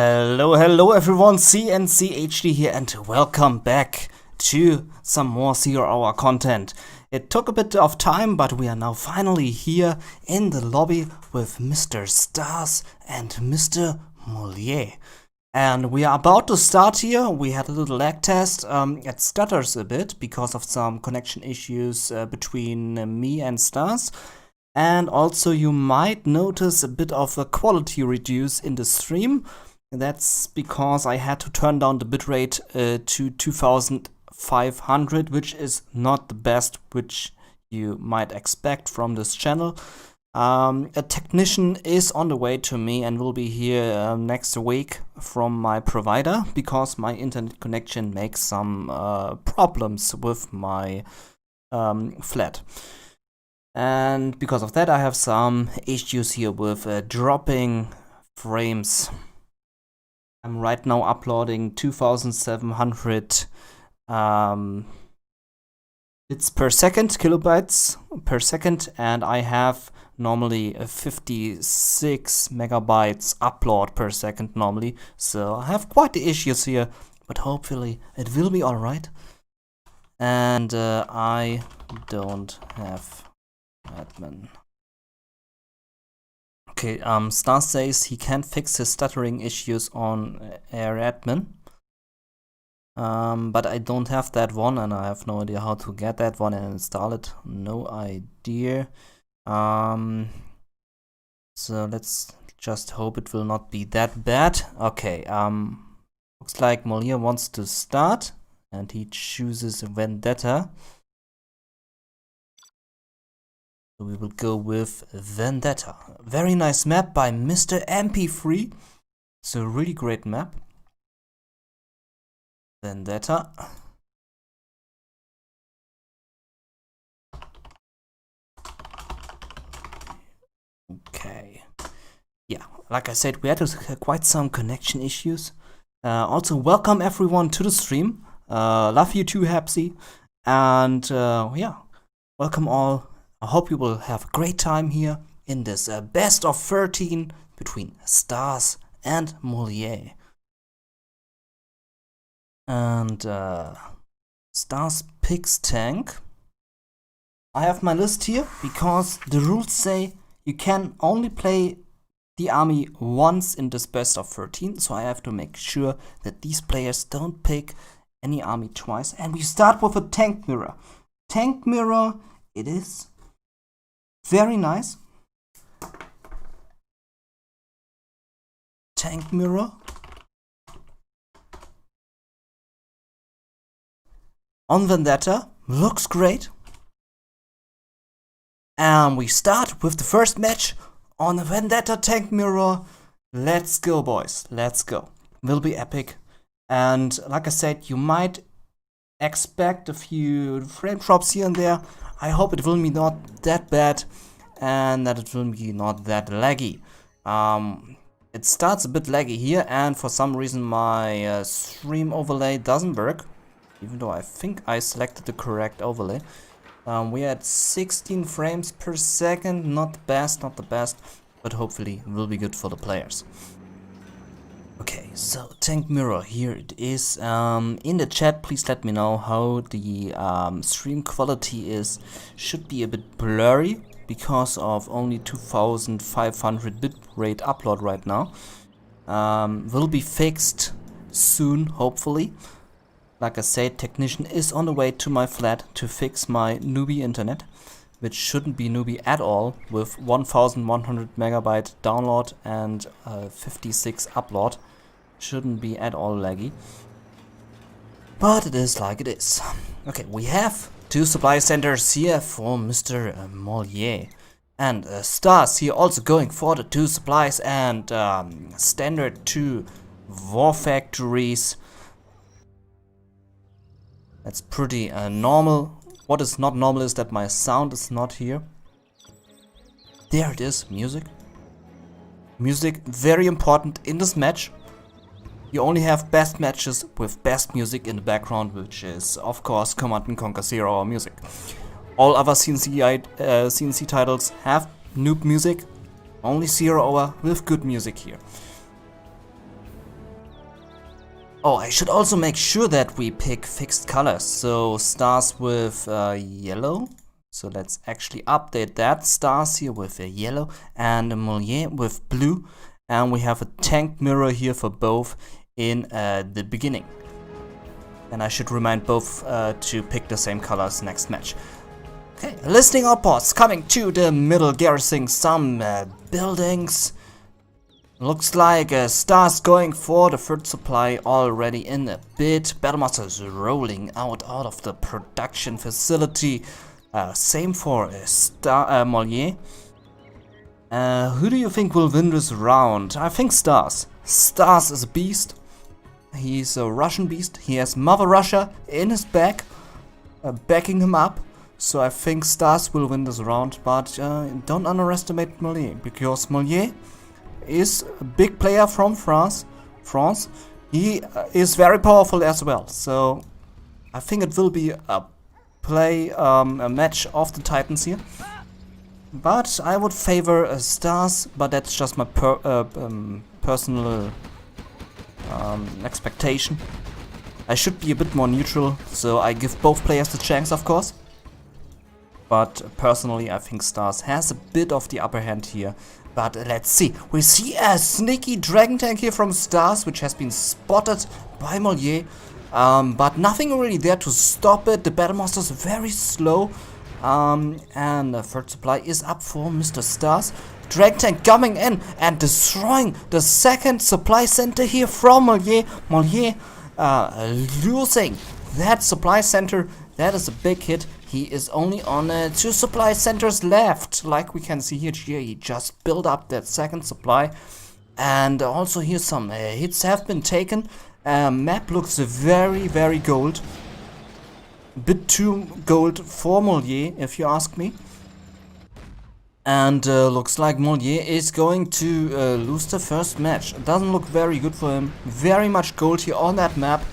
Hello everyone, CNCHD here and welcome back to some more 0 Hour content. It took a bit of time, but we are now finally here in the lobby with Mr. StaZzz and Mr. Moliere. And we are about to start here. We had a little lag test. It stutters a bit because of some connection issues between me and StaZzz. And also you might notice a bit of a quality reduce in the stream. That's because I had to turn down the bitrate to 2500, which is not the best which you might expect from this channel. A technician is on the way to me and will be here next week from my provider because my internet connection makes some problems with my flat. And because of that I have some issues here with dropping frames. I'm right now uploading 2700 bits per second, kilobytes per second, and I have normally 56 megabytes upload per second normally, so I have quite the issues here, but hopefully it will be alright. And I don't have admin. Okay, StaZzz says he can't fix his stuttering issues on Air Admin. But I don't have that one and I have no idea how to get that one and install it. No idea. So let's just hope it will not be that bad. Okay, looks like Moliere wants to start and he chooses Vendetta. We will go with Vendetta. Very nice map by Mr. MP3. It's a really great map. Vendetta. Okay. Yeah, like I said, we had quite some connection issues. Also, welcome everyone to the stream. Love you too, Hapsy. And yeah, welcome all. I hope you will have a great time here in this best of 13 between StaZzz and Moliere. And StaZzz picks tank. I have my list here because the rules say you can only play the army once in this best of 13, so I have to make sure that these players don't pick any army twice. And we start with a tank mirror. Tank mirror it is. Very nice. Tank mirror. On Vendetta. Looks great. And we start with the first match on the Vendetta tank mirror. Let's go, boys. Let's go. Will be epic. And like I said, you might expect a few frame drops here and there. I hope it will be not that bad and that it will be not that laggy. It starts a bit laggy here and for some reason my stream overlay doesn't work, even though I think I selected the correct overlay. We had 16 frames per second, not the best, but hopefully it will be good for the players. Okay, so tank mirror, here it is. In the chat, please let me know how the stream quality is. Should be a bit blurry because of only 2500 bitrate upload right now. Will be fixed soon, hopefully. Like I said, technician is on the way to my flat to fix my newbie internet, which shouldn't be newbie at all, with 1100 megabyte download and 56 upload. Shouldn't be at all laggy, but it is like it is. Okay, we have two supply centers here for Mr. Moliere, and StaZzz here also going for the two supplies and standard 2 war factories. That's pretty normal. What is not normal is that my sound is not here. There it is, music. Music, very important in this match. You only have best matches with best music in the background, which is, of course, Command & Conquer 0 Hour music. All other CNC titles have noob music, only 0 Hour with good music here. Oh, I should also make sure that we pick fixed colors. So StaZzz with yellow. So let's actually update that. StaZzz here with yellow and Moliere with blue. And we have a tank mirror here for both in the beginning. And I should remind both to pick the same colors next match. Okay, listing outposts coming to the middle, garrisoning some buildings. Looks like StaZzz going for the third supply already in a bit. Battlemaster is rolling out of the production facility. Same for Moliere. Who do you think will win this round? I think StaZzz. StaZzz is a beast. He's a Russian beast. He has Mother Russia in his back, backing him up. So I think StaZzz will win this round. But don't underestimate Moliere, because Moliere is a big player from France. He is very powerful as well. So I think it will be a match of the Titans here. But I would favor StaZzz, but that's just my personal expectation. I should be a bit more neutral, so I give both players the chance, of course. But personally, I think StaZzz has a bit of the upper hand here. But let's see. We see a sneaky dragon tank here from StaZzz, which has been spotted by Moliere. But nothing really there to stop it. The Battlemaster is very slow. And the third supply is up for Mr. StaZzz. Dragon tank coming in and destroying the second supply center here from Moliere. Moliere losing that supply center. That is a big hit. He is only on 2 supply centers left. Like we can see here, he just built up that second supply. And also here some hits have been taken. Map looks very, very gold. A bit too gold for Moliere, if you ask me. And looks like Moliere is going to lose the first match. It doesn't look very good for him. Very much gold here on that map.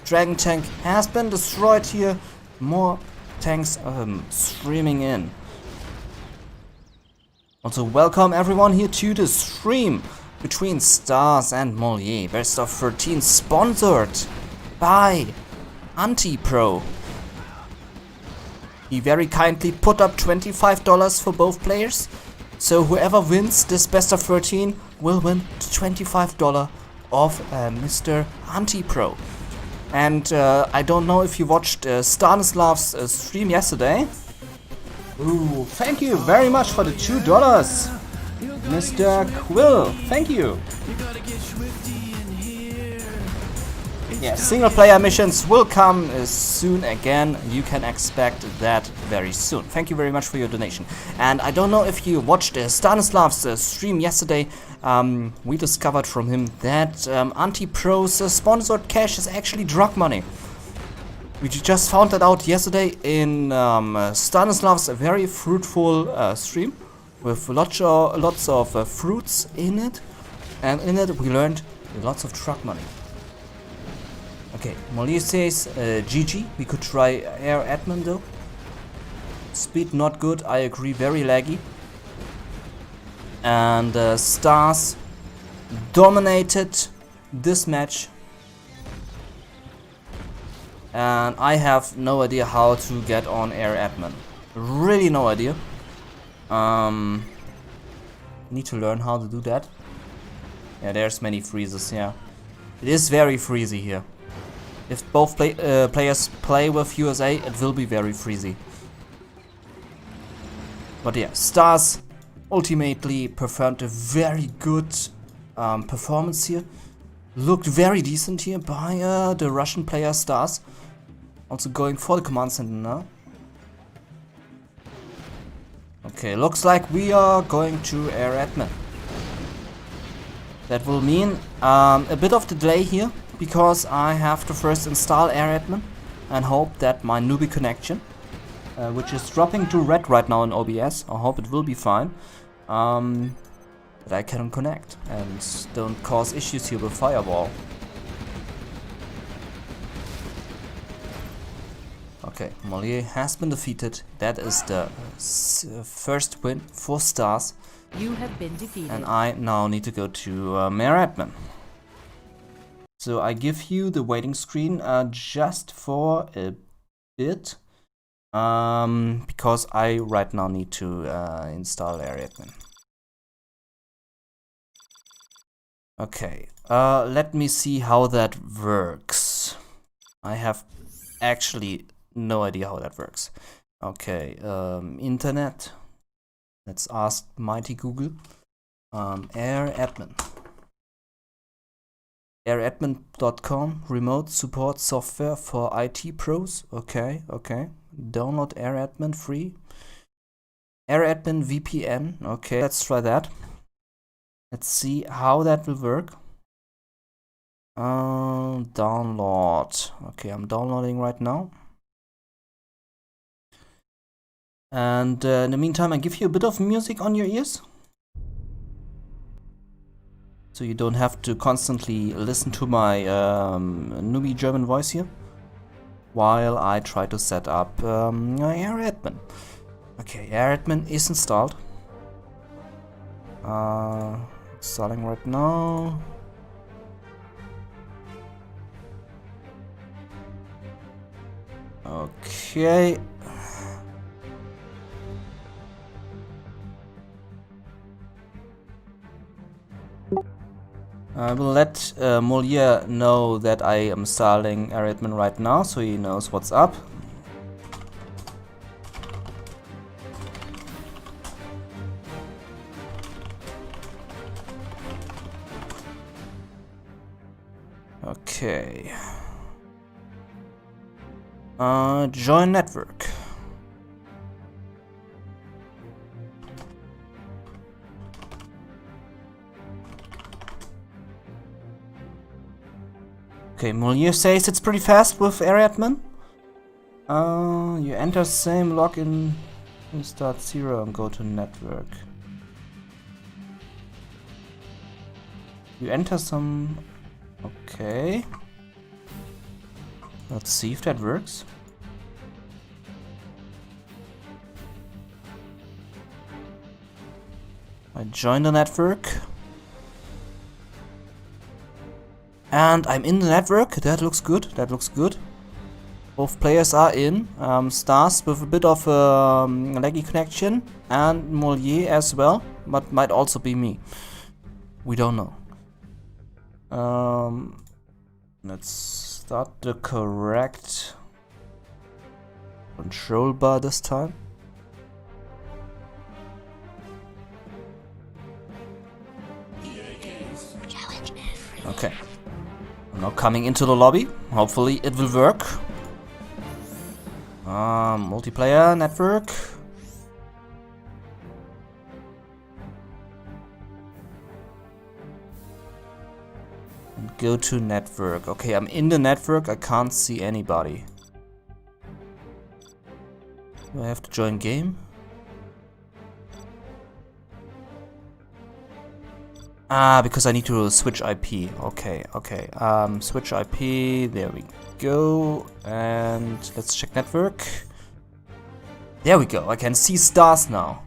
Dragon tank has been destroyed here. More tanks streaming in. Also welcome everyone here to the stream between StaZzz and Moliere. Best of 13 sponsored by Anti-Pro. He very kindly put up $25 for both players. So whoever wins this best of 13 will win $25 of Mr. Anti-Pro. And I don't know if you watched StaZzz's stream yesterday. Ooh, thank you very much for the $2, Mr. Quill. Thank you. Yeah, single player missions will come soon again. You can expect that very soon. Thank you very much for your donation. And I don't know if you watched StaZzz's stream yesterday. We discovered from him that Anti-Pro's sponsored cash is actually drug money. We just found that out yesterday in StaZzz's very fruitful stream with lots of fruits in it. And in it we learned lots of drug money. Okay, Moliere says GG. We could try air admin though. Speed not good, I agree, very laggy. And StaZzz dominated this match. And I have no idea how to get on air admin. Really no idea. Need to learn how to do that. Yeah, there's many freezes, yeah. It is very freezy here. If both players play with USA, it will be very freezy. But yeah, StaZzz ultimately performed a very good performance here. Looked very decent here by the Russian player StaZzz. Also going for the command center now. Okay, looks like we are going to air admin. That will mean a bit of delay here, because I have to first install air admin and hope that my newbie connection, which is dropping to red right now in OBS, I hope it will be fine, that I can connect and don't cause issues here with firewall. Okay, Moliere has been defeated. That is the first win for StaZzz. You have been defeated. And I now need to go to air admin. So I give you the waiting screen just for a bit, because I right now need to install AreaAdmin. Okay, let me see how that works. I have actually no idea how that works. Okay, internet. Let's ask mighty Google. AreaAdmin. AreaAdmin.com, remote support software for IT pros. Okay, okay. Download AreaAdmin free. AreaAdmin VPN. Okay, let's try that. Let's see how that will work. Download. Okay, I'm downloading right now. And in the meantime, I give you a bit of music on your ears, so you don't have to constantly listen to my newbie German voice here while I try to set up AreaAdmin. Okay, AreaAdmin is installed. Installing right now. Okay. I will let Moliere know that I am installing AreaAdmin right now, so he knows what's up. Okay. Join network. Okay, Moliere says it's pretty fast with AreaAdmin. You enter same login, you start 0 and go to network. You enter some... Okay. Let's see if that works. I join the network. And I'm in the network. That looks good. That looks good. Both players are in. StaZzz with a bit of a laggy connection, and Moliere as well, but might also be me. We don't know. Let's start the correct control bar this time. Okay. I'm now coming into the lobby. Hopefully it will work. Multiplayer network. And go to network. Okay, I'm in the network. I can't see anybody. Do I have to join game? Because I need to switch IP. Okay, okay. Switch IP. There we go. And let's check network. There we go. I can see StaZzz now.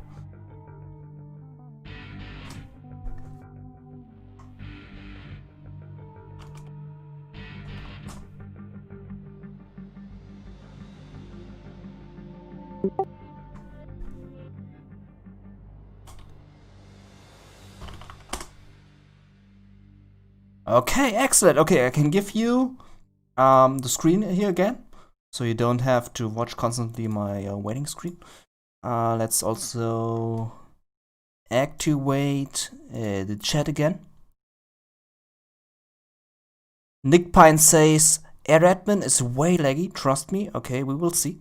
Okay, excellent. Okay, I can give you the screen here again, so you don't have to watch constantly my waiting screen. Let's also activate the chat again. Nick Pine says AreaAdmin is way laggy, trust me. Okay, we will see.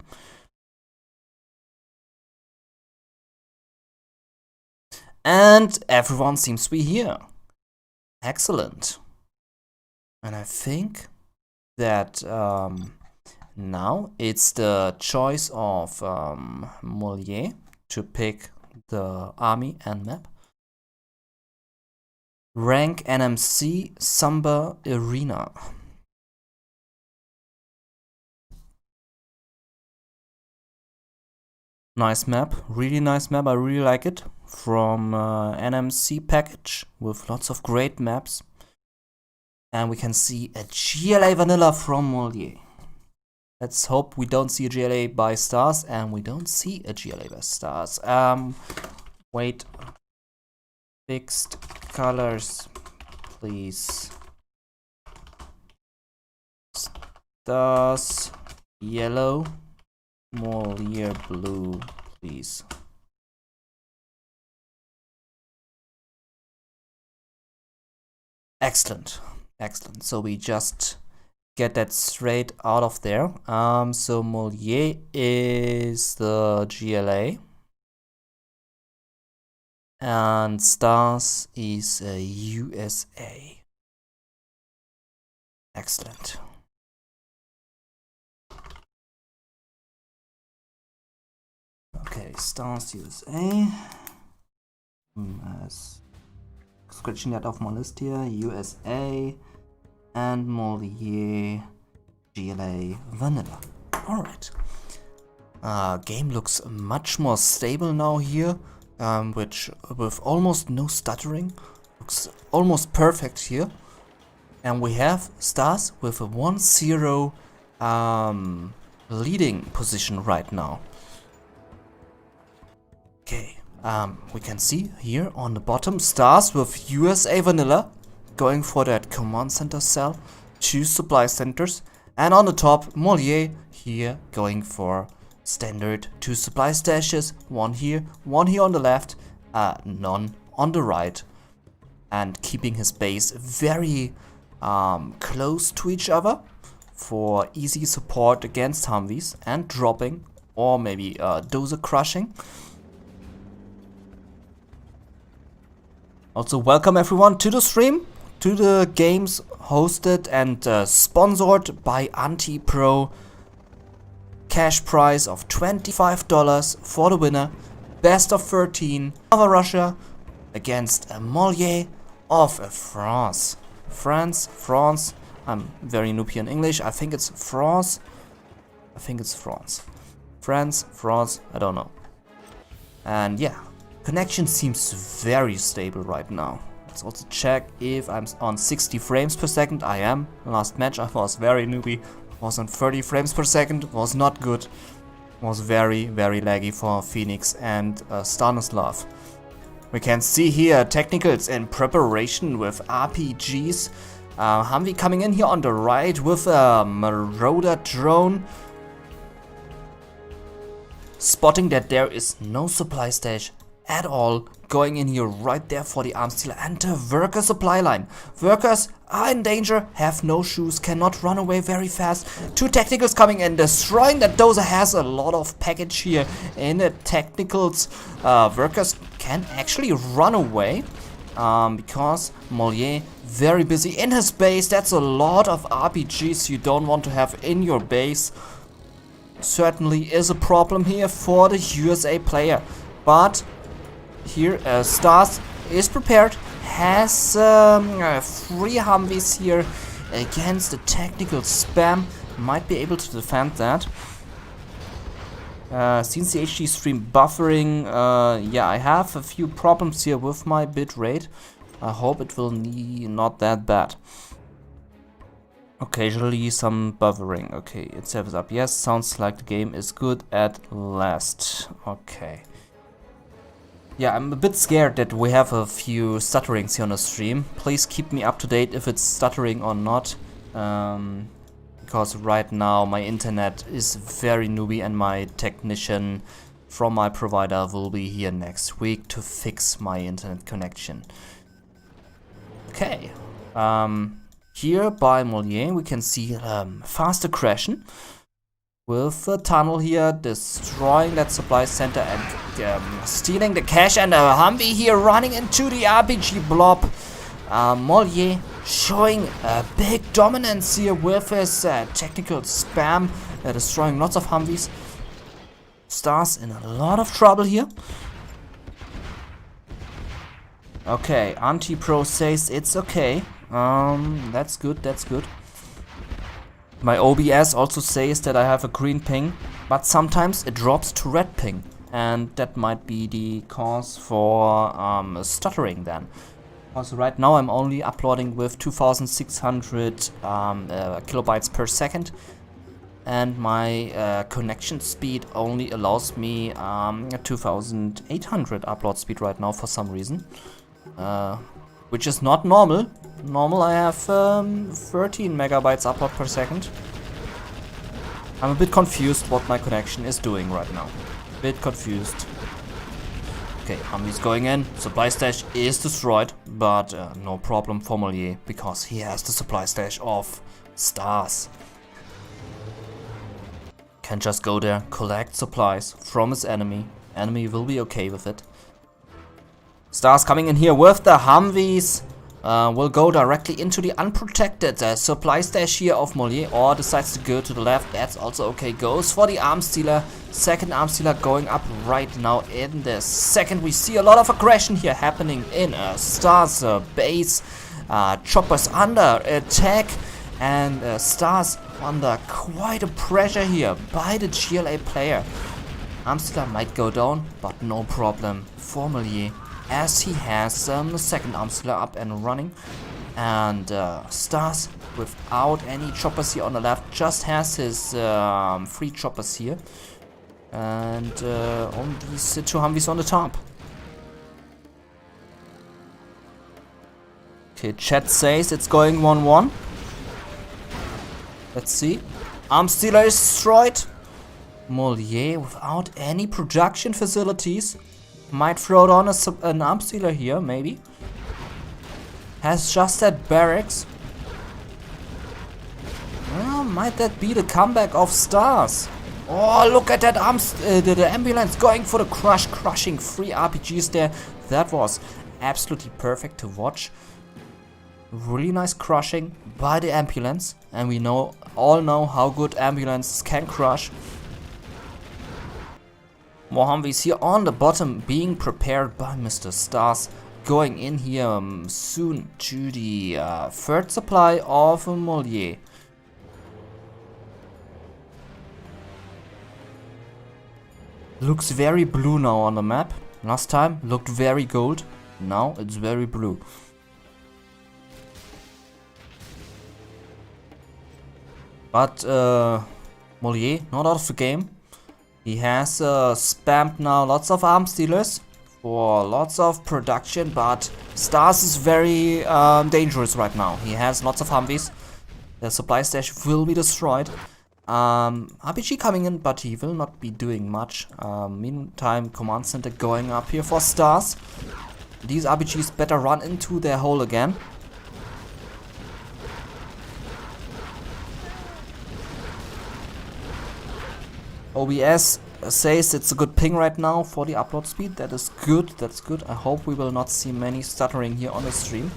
And everyone seems to be here. Excellent. And I think that now it's the choice of Moliere to pick the army and map. Rank NMC Samba Arena. Nice map, really nice map, I really like it. From NMC package with lots of great maps. And we can see a GLA Vanilla from Moliere. Let's hope we don't see a GLA by StaZzz, and we don't see a GLA by StaZzz. Wait. Fixed colors, please. StaZzz yellow, Moliere blue, please. Excellent, excellent. So we just get that straight out of there. So Moliere is the GLA. And StaZzz is a USA. Excellent. Okay, StaZzz USA. Scratching that off my list here. USA and Moliere GLA Vanilla. Alright. Game looks much more stable now here. Which with almost no stuttering, looks almost perfect here. And we have StaZzz with a 1-0 leading position right now. Okay, we can see here on the bottom StaZzz with USA Vanilla going for that command center cell, 2 supply centers, and on the top Moliere here going for standard 2 supply stashes, one here on the left, none on the right, and keeping his base very close to each other for easy support against Humvees and dropping or maybe dozer crushing. Also welcome everyone to the stream, to the games hosted and sponsored by Anti-Pro. Cash prize of $25 for the winner. Best of 13 of Russia against a Moliere of France. France. I'm very noob here in English. I think it's France. France, I don't know. And yeah, connection seems very stable right now. Let's also check if I'm on 60 frames per second. I am. Last match I was very noobie. Was on 30 frames per second, was not good, was very laggy for Phoenix and Stanislav. We can see here technicals in preparation with RPGs. Humvee coming in here on the right with a Marauder drone. Spotting that there is no supply stash at all, going in here right there for the arms dealer and the worker supply line. Workers are in danger, have no shoes, cannot run away very fast. 2 technicals coming in, destroying that dozer. Has a lot of package here in the technicals. Workers can actually run away because Moliere very busy in his base. That's a lot of RPGs you don't want to have in your base. Certainly is a problem here for the USA player, but here StaZzz is prepared, has 3 Humvees here against the technical spam, might be able to defend that. Since the HD stream buffering, yeah, I have a few problems here with my bitrate. I hope it will not that bad. Occasionally some buffering. Okay, it saves up. Yes, sounds like the game is good at last. Okay. Yeah, I'm a bit scared that we have a few stutterings here on the stream. Please keep me up to date if it's stuttering or not. Because right now my internet is very noobie and my technician from my provider will be here next week to fix my internet connection. Okay. Here by Moliere we can see faster crashing. With the tunnel here, destroying that supply center and stealing the cash, and a Humvee here running into the RPG blob. Moliere showing a big dominance here with his technical spam, destroying lots of Humvees. StaZzz in a lot of trouble here. Okay, Anti-Pro says it's okay. That's good, that's good. My OBS also says that I have a green ping, but sometimes it drops to red ping, and that might be the cause for stuttering then. Also, right now I'm only uploading with 2600 kilobytes per second, and my connection speed only allows me 2800 upload speed right now for some reason, which is not normal. Normal I have 13 megabytes upload per second. I'm a bit confused what my connection is doing right now. Bit confused. Okay, Humvee's going in. Supply stash is destroyed, but no problem for Moliere because he has the supply stash of StaZzz. Can just go there, collect supplies from his enemy. Enemy will be okay with it. StaZzz coming in here with the Humvees. Will go directly into the unprotected supply stash here of Moliere, or decides to go to the left. That's also okay. Goes for the arms dealer. Second arms dealer going up right now in the second. We see a lot of aggression here happening in StaZzz base. Choppers under attack, and StaZzz under quite a pressure here by the GLA player. Arms dealer might go down, but no problem for Moliere, as he has the second arms dealer up and running, and StaZzz without any choppers here on the left just has his 3 choppers here, and only these 2 Humvees on the top. Okay, chat says it's going 1-1. Let's see. Arms dealer is destroyed. Moliere without any production facilities. Might throw down an arms dealer here, maybe. Has just that barracks. Well, might that be the comeback of StaZzz? Oh, look at that the ambulance going for the crushing 3 RPGs there. That was absolutely perfect to watch. Really nice crushing by the ambulance, and we all know how good ambulances can crush. More Humvees here on the bottom being prepared by Mr. StaZzz, going in here soon to the third supply of Moliere. Looks very blue now on the map. Last time looked very gold, now it's very blue. But Moliere not out of the game. He has spammed now lots of arms dealers for lots of production, but StaZzz is very dangerous right now. He has lots of Humvees. The supply stash will be destroyed. RPG coming in, but he will not be doing much. Meantime, command center going up here for StaZzz. These RPGs better run into their hole again. OBS says it's a good ping right now for the upload speed. That is good, that's good. I hope we will not see many stuttering here on the stream.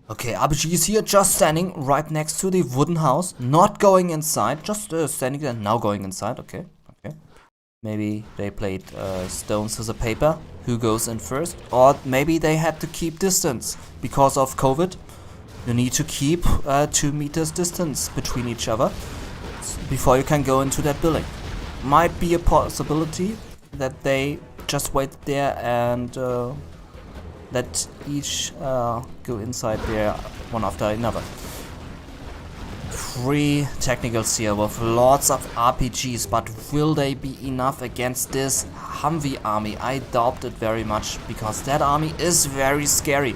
Okay, RPG is here just standing right next to the wooden house. Not going inside, just standing there, now going inside. Okay, okay. Maybe they played stone, scissors, paper. Who goes in first? Or maybe they had to keep distance because of COVID. You need to keep 2 meters distance between each other before you can go into that building. Might be a possibility that they just wait there and let each go inside there one after another. 3 technicals here with lots of RPGs, but will they be enough against this Humvee army? I doubt it very much, because that army is very scary.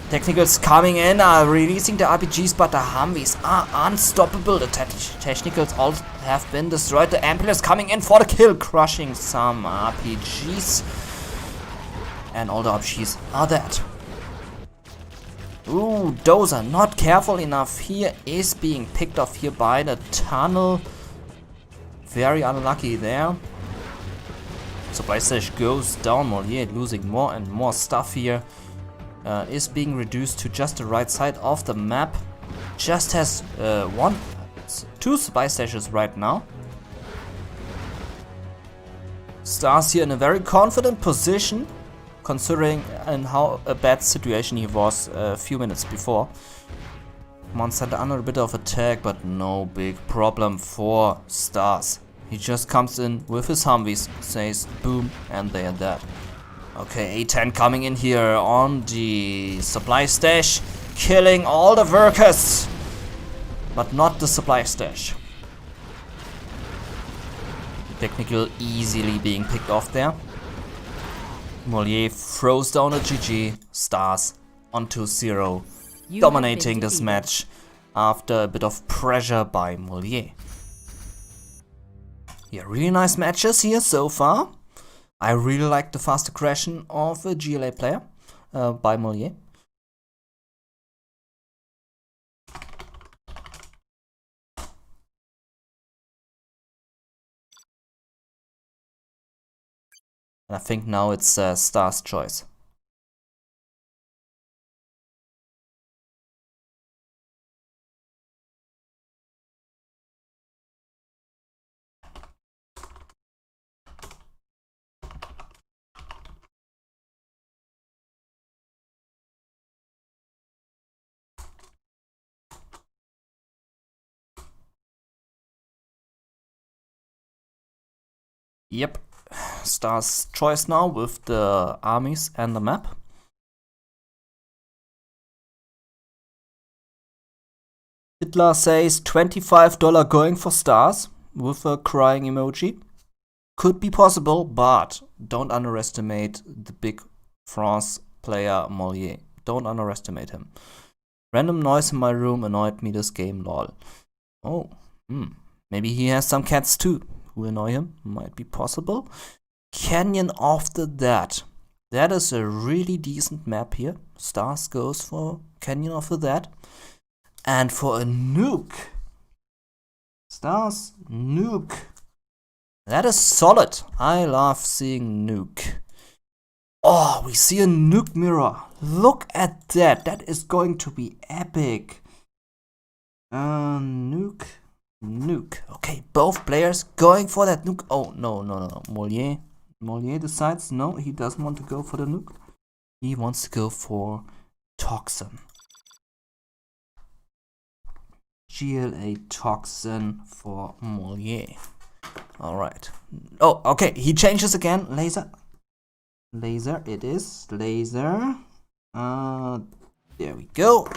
Technicals coming in are releasing the RPGs, but the Humvees are unstoppable. The technicals all have been destroyed. The ambulance coming in for the kill, crushing some RPGs. And all the RPGs are dead. Ooh, Dozer, not careful enough here, is being picked off here by the tunnel. Very unlucky there. Supply stash goes down. Moliere losing more and more stuff here. Is being reduced to just the right side of the map. Just has 2 supply stashes right now. StaZzz here in a very confident position, considering in how a bad situation he was a few minutes before. Monster under a bit of attack, but no big problem for StaZzz. He just comes in with his Humvees, says boom, and they are dead. Okay, A10 coming in here on the supply stash, killing all the workers, but not the supply stash. Technical easily being picked off there. Moliere throws down a GG, StaZzz on 2-0, dominating this match after a bit of pressure by Moliere. Yeah, really nice matches here so far. I really like the fast aggression of a GLA player by Moliere. And I think now it's StaZzz's choice. Yep, StaZzz's choice now with the armies and the map. Hitler says $25 going for StaZzz with a crying emoji. Could be possible, but don't underestimate the big France player Moliere. Don't underestimate him. Random noise in my room annoyed me this game, lol. Oh, maybe he has some cats too who annoy him. Might be possible. Canyon after that. That is a really decent map here. StaZzz goes for Canyon after that. And for a nuke. StaZzz nuke. That is solid. I love seeing nuke. Oh, we see a nuke mirror. Look at that. That is going to be epic. Nuke. Okay, both players going for that nuke. Oh, no. Moliere decides no, he doesn't want to go for the nuke. He wants to go for Toxin. GLA Toxin for Moliere. Alright. Oh, okay, he changes again. Laser, it is. Laser. There we go.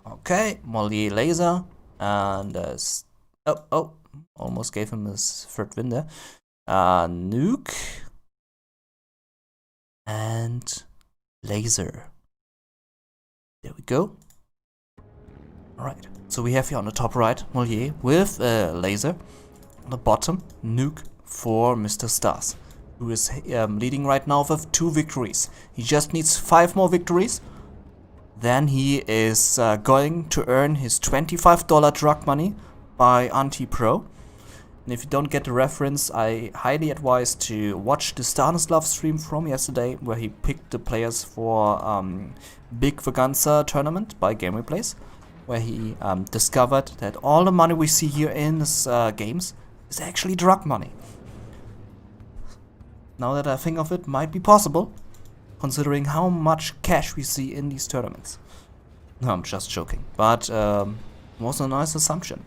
Okay, Moliere laser. And almost gave him his third win there. Nuke. And laser. There we go. Alright, so we have here on the top right Moliere with laser. On the bottom, nuke for Mr. StaZzz, who is leading right now with 2 victories. He just needs 5 more victories. Then he is going to earn his $25 drug money by Anti-Pro. And if you don't get the reference, I highly advise to watch the StaZzz stream from yesterday, where he picked the players for Big Vaganza tournament by Game Replays, where he discovered that all the money we see here in this games is actually drug money. Now that I think of it, might be possible, considering how much cash we see in these tournaments. No, I'm just joking, but was a nice assumption.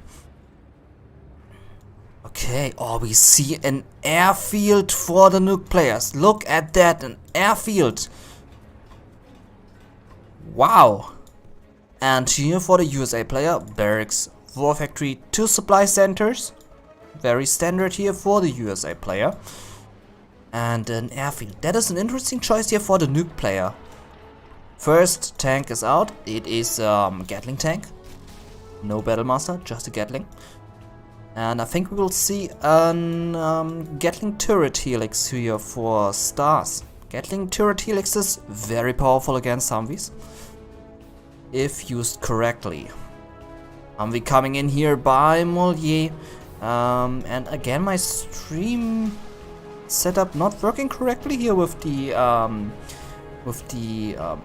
Okay, oh, we see an airfield for the nuke players. Look at that, an airfield. Wow. And here for the USA player, barracks, war factory, 2 supply centers. Very standard here for the USA player. And an airfield. That is an interesting choice here for the nuke player. First tank is out. It is Gatling tank. No Battlemaster, just a Gatling. And I think we will see an Gatling turret helix here for StaZzz. Gatling turret helix is very powerful against Humvees, if used correctly. Humvee coming in here by Moliere. And again, my stream setup not working correctly here with the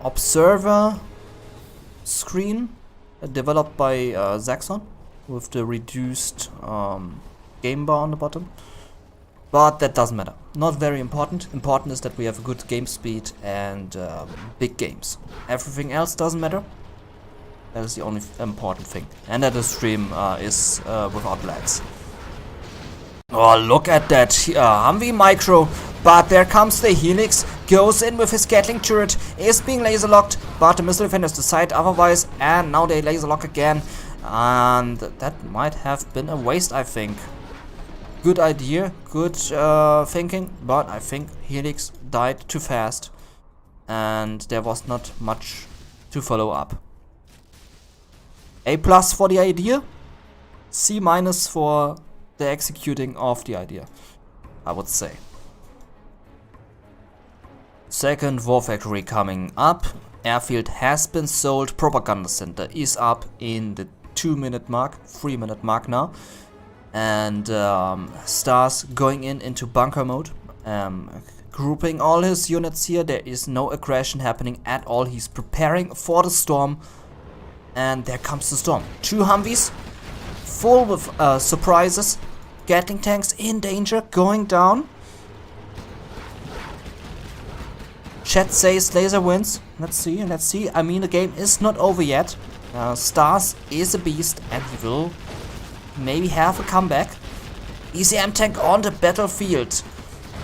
observer screen developed by Zaxxon, with the reduced game bar on the bottom. But that doesn't matter. Not very important. Important is that we have a good game speed and big games. Everything else doesn't matter. That is the only important thing. And that the stream is without lags. Oh, look at that Humvee micro. But there comes the helix. goes in with his Gatling turret, is being laser locked, but the missile defenders decide otherwise, and now they laser lock again, and that might have been a waste, I think. Good idea, good thinking, but I think Helix died too fast, and there was not much to follow up. A+ for the idea, C- for the executing of the idea, I would say. Second war factory coming up. Airfield has been sold. Propaganda center is up in the 2-minute mark, 3-minute mark now. And StaZzz going into bunker mode. Grouping all his units here. There is no aggression happening at all. He's preparing for the storm. And there comes the storm. 2 Humvees. Full with surprises. Gatling tanks in danger. Going down. Chat says laser wins. Let's see, let's see. I mean, the game is not over yet. StaZzz is a beast and he will maybe have a comeback. ECM tank on the battlefield.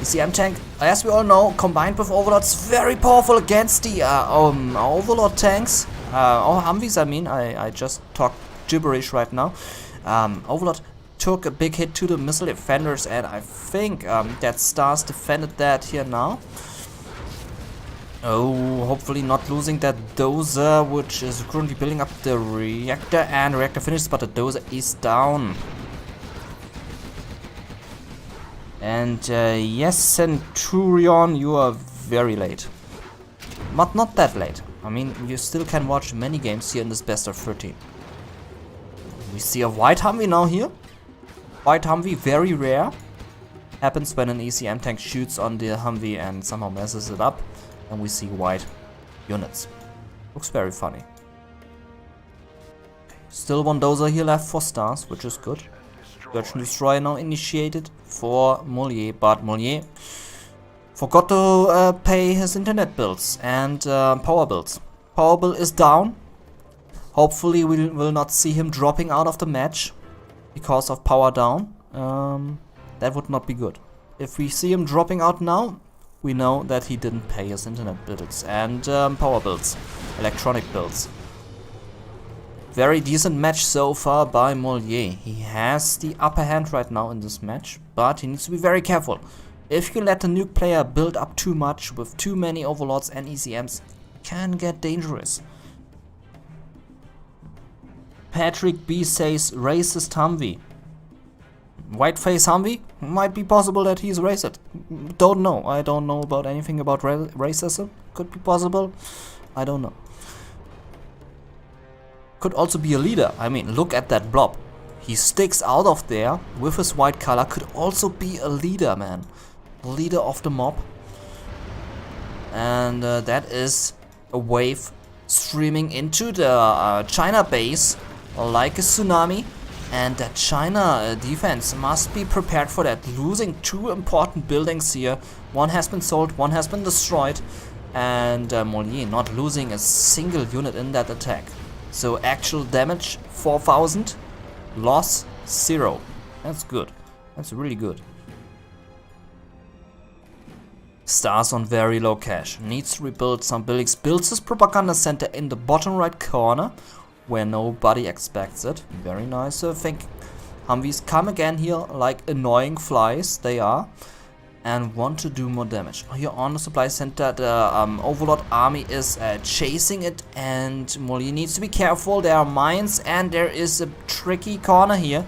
ECM tank, as we all know, combined with Overlord's very powerful against the Overlord tanks. Or Humvees, I mean. I just talk gibberish right now. Overlord took a big hit to the missile defenders, and I think that StaZzz defended that here now. Oh, hopefully not losing that dozer, which is currently building up the reactor, and reactor finishes, but the dozer is down. And yes, Centurion, you are very late. But not that late. I mean, you still can watch many games here in this best of 13. We see a white Humvee now here. White Humvee, very rare. Happens when an ECM tank shoots on the Humvee and somehow messes it up. And we see white units. Looks very funny. Still one dozer here left for StaZzz, which is good. Search and Destroy now initiated for Moliere, but Moliere forgot to pay his internet bills and power bills. Power bill is down. Hopefully we will not see him dropping out of the match because of power down. That would not be good. If we see him dropping out now, we know that he didn't pay his internet bills and power bills, electronic bills. Very decent match so far by Moliere. He has the upper hand right now in this match, but he needs to be very careful. If you let the nuke player build up too much with too many overlords and ECMs, it can get dangerous. Patrick B says racist Humvee. Whiteface Humvee? Might be possible that he's racist. Don't know. I don't know about anything about racism. Could be possible. I don't know. Could also be a leader. I mean, look at that blob. He sticks out of there with his white color. Could also be a leader, man. Leader of the mob. And that is a wave streaming into the China base like a tsunami. And that China defense must be prepared for that. Losing 2 important buildings here. One has been sold, one has been destroyed. And Moliere not losing a single unit in that attack. So actual damage 4,000. Loss 0. That's good. That's really good. StaZzz on very low cash. Needs to rebuild some buildings. Builds his propaganda center in the bottom right corner, where nobody expects it. Very nice. I think Humvees come again here like annoying flies they are, and want to do more damage. Here on the supply center, the Overlord army is chasing it, and Moliere needs to be careful. There are mines, and there is a tricky corner here.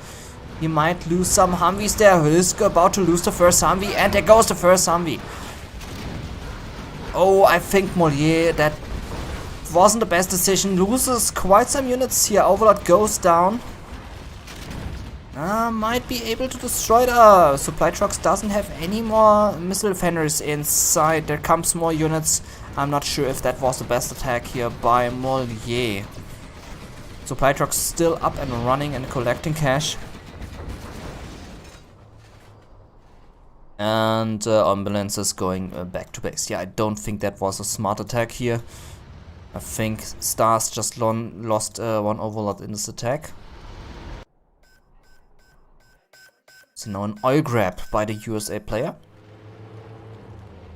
He might lose some Humvees there. He's about to lose the first Humvee, and there goes the first Humvee. Oh, I think Moliere, that wasn't the best decision. Loses quite some units here. Overlord goes down. Might be able to destroy the supply trucks. Doesn't have any more missile defenders inside. There comes more units. I'm not sure if that was the best attack here by Moliere. Supply trucks still up and running and collecting cash. And ambulances going back to base. Yeah, I don't think that was a smart attack here. I think StaZzz just lost one Overlord in this attack. So now an oil grab by the USA player.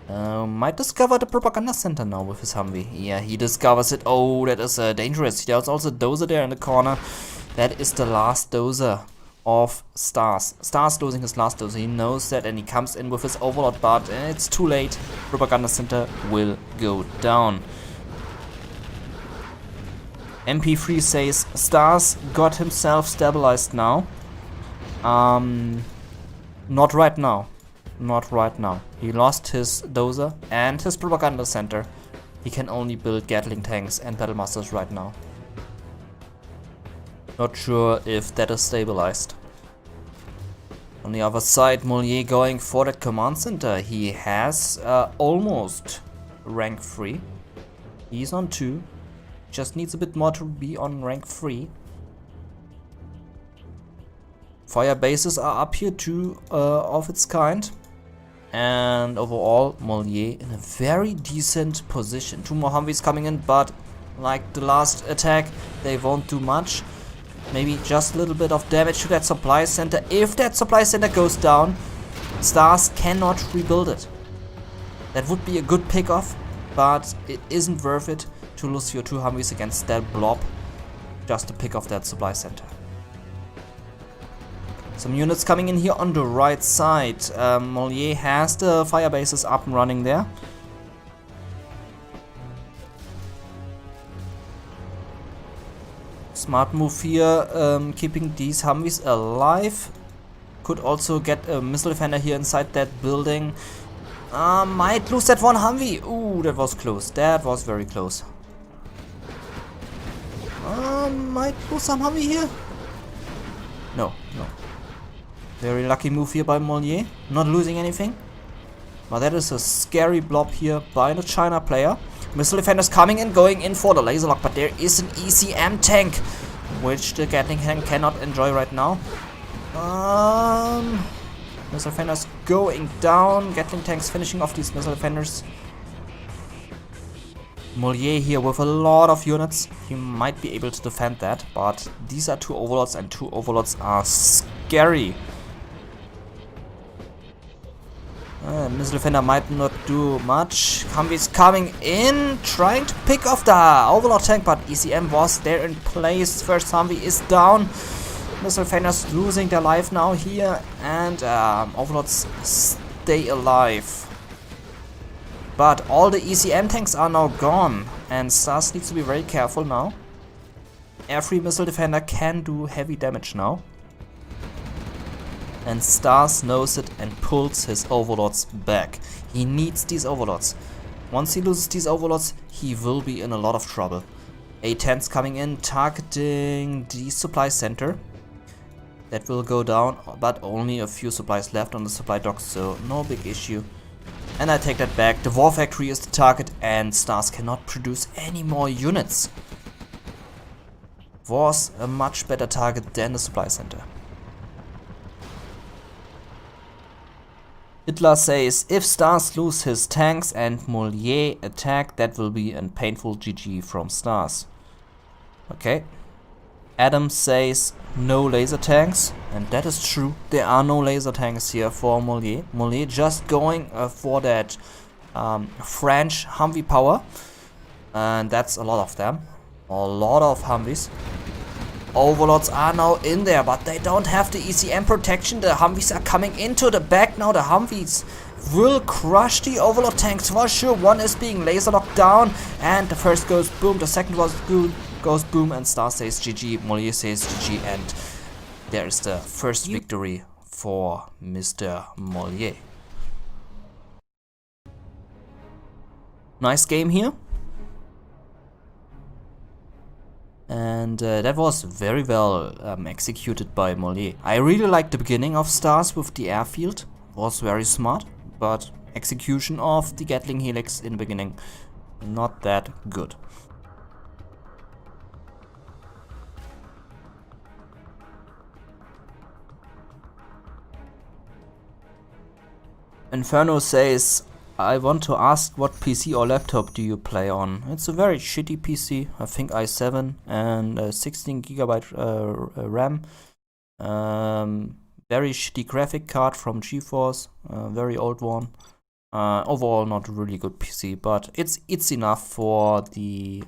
Might discover the propaganda center now with his Humvee. Yeah, he discovers it. Oh, that is dangerous. There's also a dozer there in the corner. That is the last dozer of StaZzz. StaZzz losing his last dozer. He knows that and he comes in with his overlord, but it's too late. Propaganda center will go down. MP3 says StaZzz got himself stabilized now. Not right now. Not right now. He lost his dozer and his propaganda center. He can only build Gatling tanks and Battlemasters right now. Not sure if that is stabilized. On the other side, Moliere going for that command center. He has almost rank 3. He's on 2. Just needs a bit more to be on rank 3. Fire bases are up here too, of its kind. And overall, Moliere in a very decent position. 2 more Humvees coming in, but like the last attack, they won't do much. Maybe just a little bit of damage to that supply center. If that supply center goes down, StaZzz cannot rebuild it. That would be a good pick-off, but it isn't worth it to lose your 2 Humvees against that blob just to pick off that supply center. Some units coming in here on the right side. Moliere has the fire bases up and running there. Smart move here, keeping these Humvees alive. Could also get a missile defender here inside that building. Might lose that one Humvee. Ooh, that was close. That was very close. Might lose some Humvee here. No. Very lucky move here by Moliere. Not losing anything. But that is a scary blob here by the China player. Missile defenders coming and going in for the laser lock, but there is an ECM tank, which the Gatling tank cannot enjoy right now. Missile defenders going down. Gatling tanks finishing off these missile defenders. Moliere here with a lot of units. He might be able to defend that, but these are 2 overlords, and 2 overlords are scary. Missile defender might not do much. Humvee's coming in, trying to pick off the overlord tank, but ECM was there in place. First Humvee is down. Missile defenders losing their life now here, and overlords stay alive. But all the ECM tanks are now gone, and StaZzz needs to be very careful now. Every missile defender can do heavy damage now. And StaZzz knows it and pulls his overlords back. He needs these overlords. Once he loses these overlords, he will be in a lot of trouble. A-10s coming in, targeting the supply center. That will go down, but only a few supplies left on the supply docks, so no big issue. And I take that back. The war factory is the target, and StaZzz cannot produce any more units. Was a much better target than the supply center. Hitler says, if StaZzz lose his tanks and Moliere attack, that will be a painful GG from StaZzz. Okay. Adam says, no laser tanks, and that is true. There are no laser tanks here for Moliere. Moliere just going for that French Humvee power, and that's a lot of them. A lot of Humvees. Overlords are now in there, but they don't have the ECM protection. The Humvees are coming into the back now. The Humvees will crush the Overlord tanks for sure. One is being laser locked down, and the first goes boom, the second goes boom, and StaZzz says GG, Moliere says GG, and there is the first victory for Mr. Moliere. Nice game here. And that was very well executed by Moliere. I really liked the beginning of StaZzz with the airfield. Was very smart, but execution of the Gatling Helix in the beginning, not that good. Inferno says, I want to ask what PC or laptop do you play on? It's a very shitty PC, I think i7 and 16GB RAM. Very shitty graphic card from GeForce, very old one. Overall, not a really good PC, but it's enough for the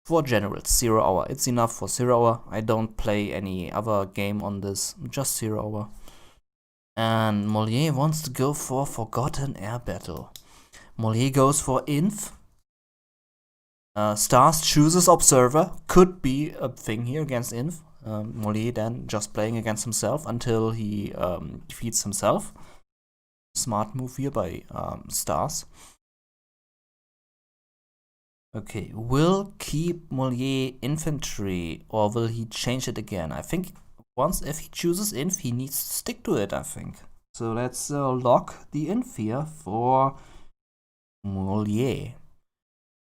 for generals, 0 hour. It's enough for 0 hour. I don't play any other game on this, just 0 hour. And Moliere wants to go for Forgotten Air Battle. Moliere goes for Inf. StaZzz chooses Observer. Could be a thing here against Inf. Moliere then just playing against himself until he defeats himself. Smart move here by StaZzz. Okay, will keep Moliere infantry or will he change it again? I think once if he chooses Inf, he needs to stick to it, I think. So let's lock the Inf here for Moliere.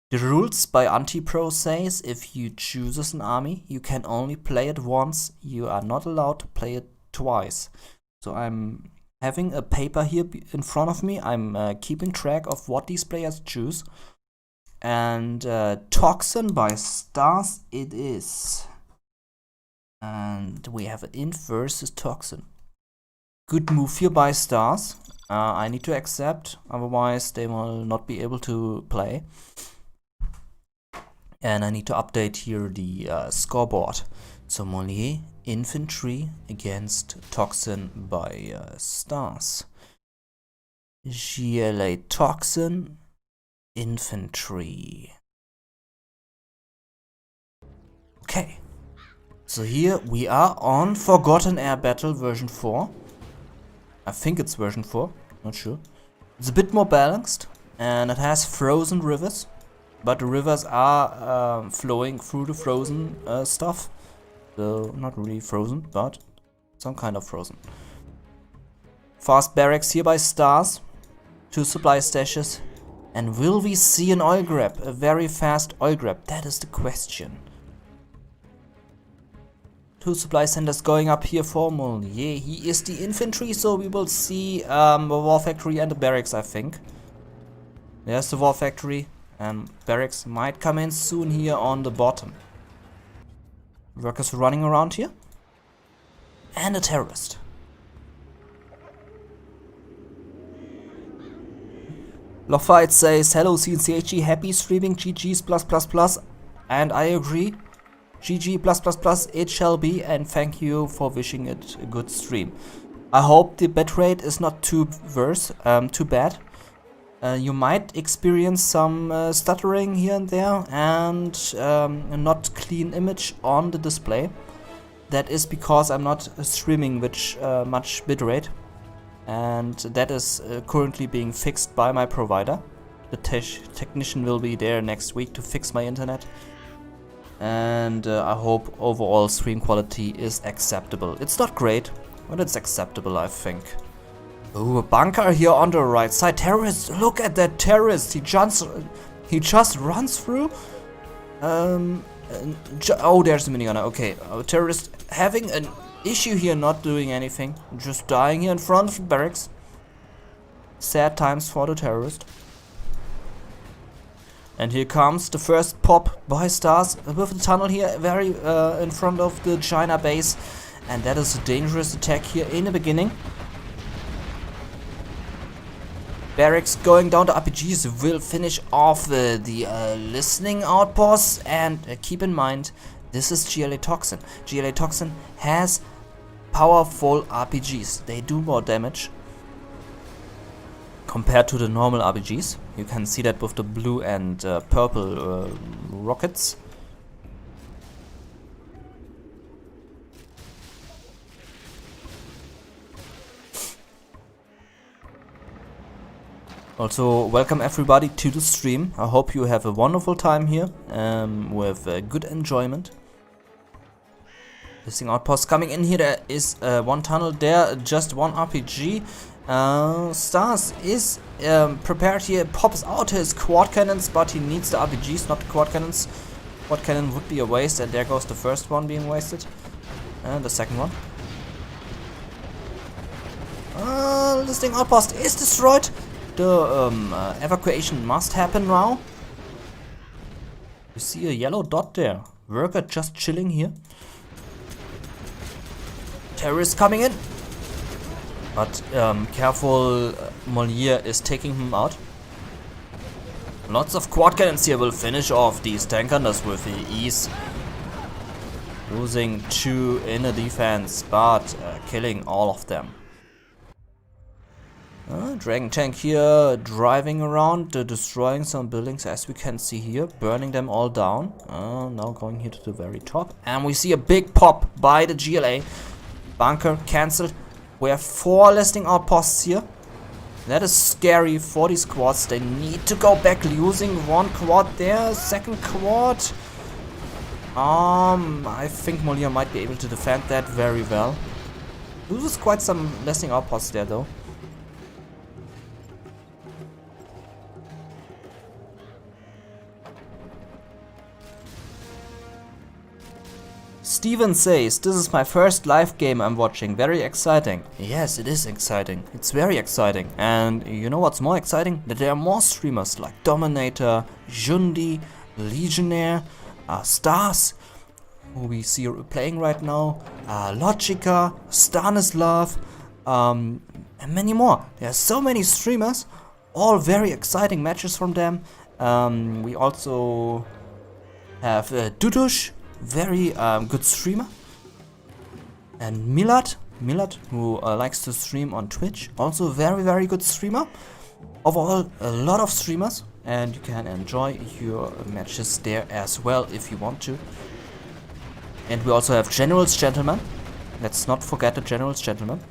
The rules by Anti-Pro says if you chooses an army, you can only play it once. You are not allowed to play it twice. So I'm having a paper here in front of me. I'm keeping track of what these players choose. And Toxin by StaZzz it is. And we have an Inf versus Toxin. Good move here by StaZzz. I need to accept, otherwise they will not be able to play. And I need to update here the scoreboard. So Moliere infantry against Toxin by StaZzz. GLA Toxin infantry. Okay. So here we are on Forgotten Air Battle version 4. I think it's version 4, not sure. It's a bit more balanced and it has frozen rivers. But the rivers are flowing through the frozen stuff. So not really frozen, but some kind of frozen. Fast barracks here by StaZzz. 2 supply stashes. And will we see an oil grab? A very fast oil grab? That is the question. 2 supply centers going up here for Moliere. He is the infantry, so we will see the war factory and the barracks, I think. There's the war factory. And barracks might come in soon here on the bottom. Workers running around here. And a terrorist. Lofight says, hello CNCHG, happy streaming GG's +++. And I agree. GG+++, it shall be. And thank you for wishing it a good stream. I hope the bitrate is not too bad. You might experience some stuttering here and there and a not clean image on the display. That is because I'm not streaming with much bitrate, and that is currently being fixed by my provider. The technician will be there next week to fix my internet, and I hope overall stream quality is acceptable. It's not great, but it's acceptable, I think. Oh, a bunker here on the right side. Terrorist, look at that terrorist. He just runs through. Oh, there's the minigunner. Okay, terrorist having an issue here, not doing anything, just dying here in front of the barracks. Sad times for the terrorist. And here comes the first pop by StaZzz with the tunnel here, very in front of the China base, and that is a dangerous attack here in the beginning. Barracks going down to RPGs will finish off the listening outposts, and keep in mind, this is GLA Toxin. GLA Toxin has powerful RPGs. They do more damage compared to the normal RPGs. You can see that with the blue and purple rockets. Also, welcome everybody to the stream. I hope you have a wonderful time here with good enjoyment. Listing outpost coming in here. There is one tunnel there, just one RPG. StaZzz is prepared here, pops out his quad cannons, but he needs the RPGs, not the quad cannons. Quad cannon would be a waste, and there goes the first one being wasted. And the second one. Listing outpost is destroyed. The evacuation must happen now. You see a yellow dot there. Worker just chilling here. Terrorists coming in. But careful, Moliere is taking him out. Lots of quad cannons here will finish off these tank hunters with ease. Losing 2 in the defense, but killing all of them. Dragon tank here, driving around, destroying some buildings as we can see here, burning them all down. Now going here to the very top. And we see a big pop by the GLA. Bunker cancelled. We have 4 listing outposts here. That is scary for these quads. They need to go back, losing 1 quad there, 2nd quad. I think Moliere might be able to defend that very well. Loses quite some listing outposts there though. Steven says, this is my first live game I'm watching, very exciting. Yes, it is exciting, it's very exciting. And you know what's more exciting? That there are more streamers like Dominator, Jundi, Legionnaire, StaZzz, who we see playing right now, Logica, StaZzz, and many more. There are so many streamers, all very exciting matches from them. We also have Dudush, very good streamer, and Milad, who likes to stream on Twitch, also very good streamer. Overall, a lot of streamers, and you can enjoy your matches there as well if you want to. And we also have General's Gentleman. Let's not forget the General's Gentleman.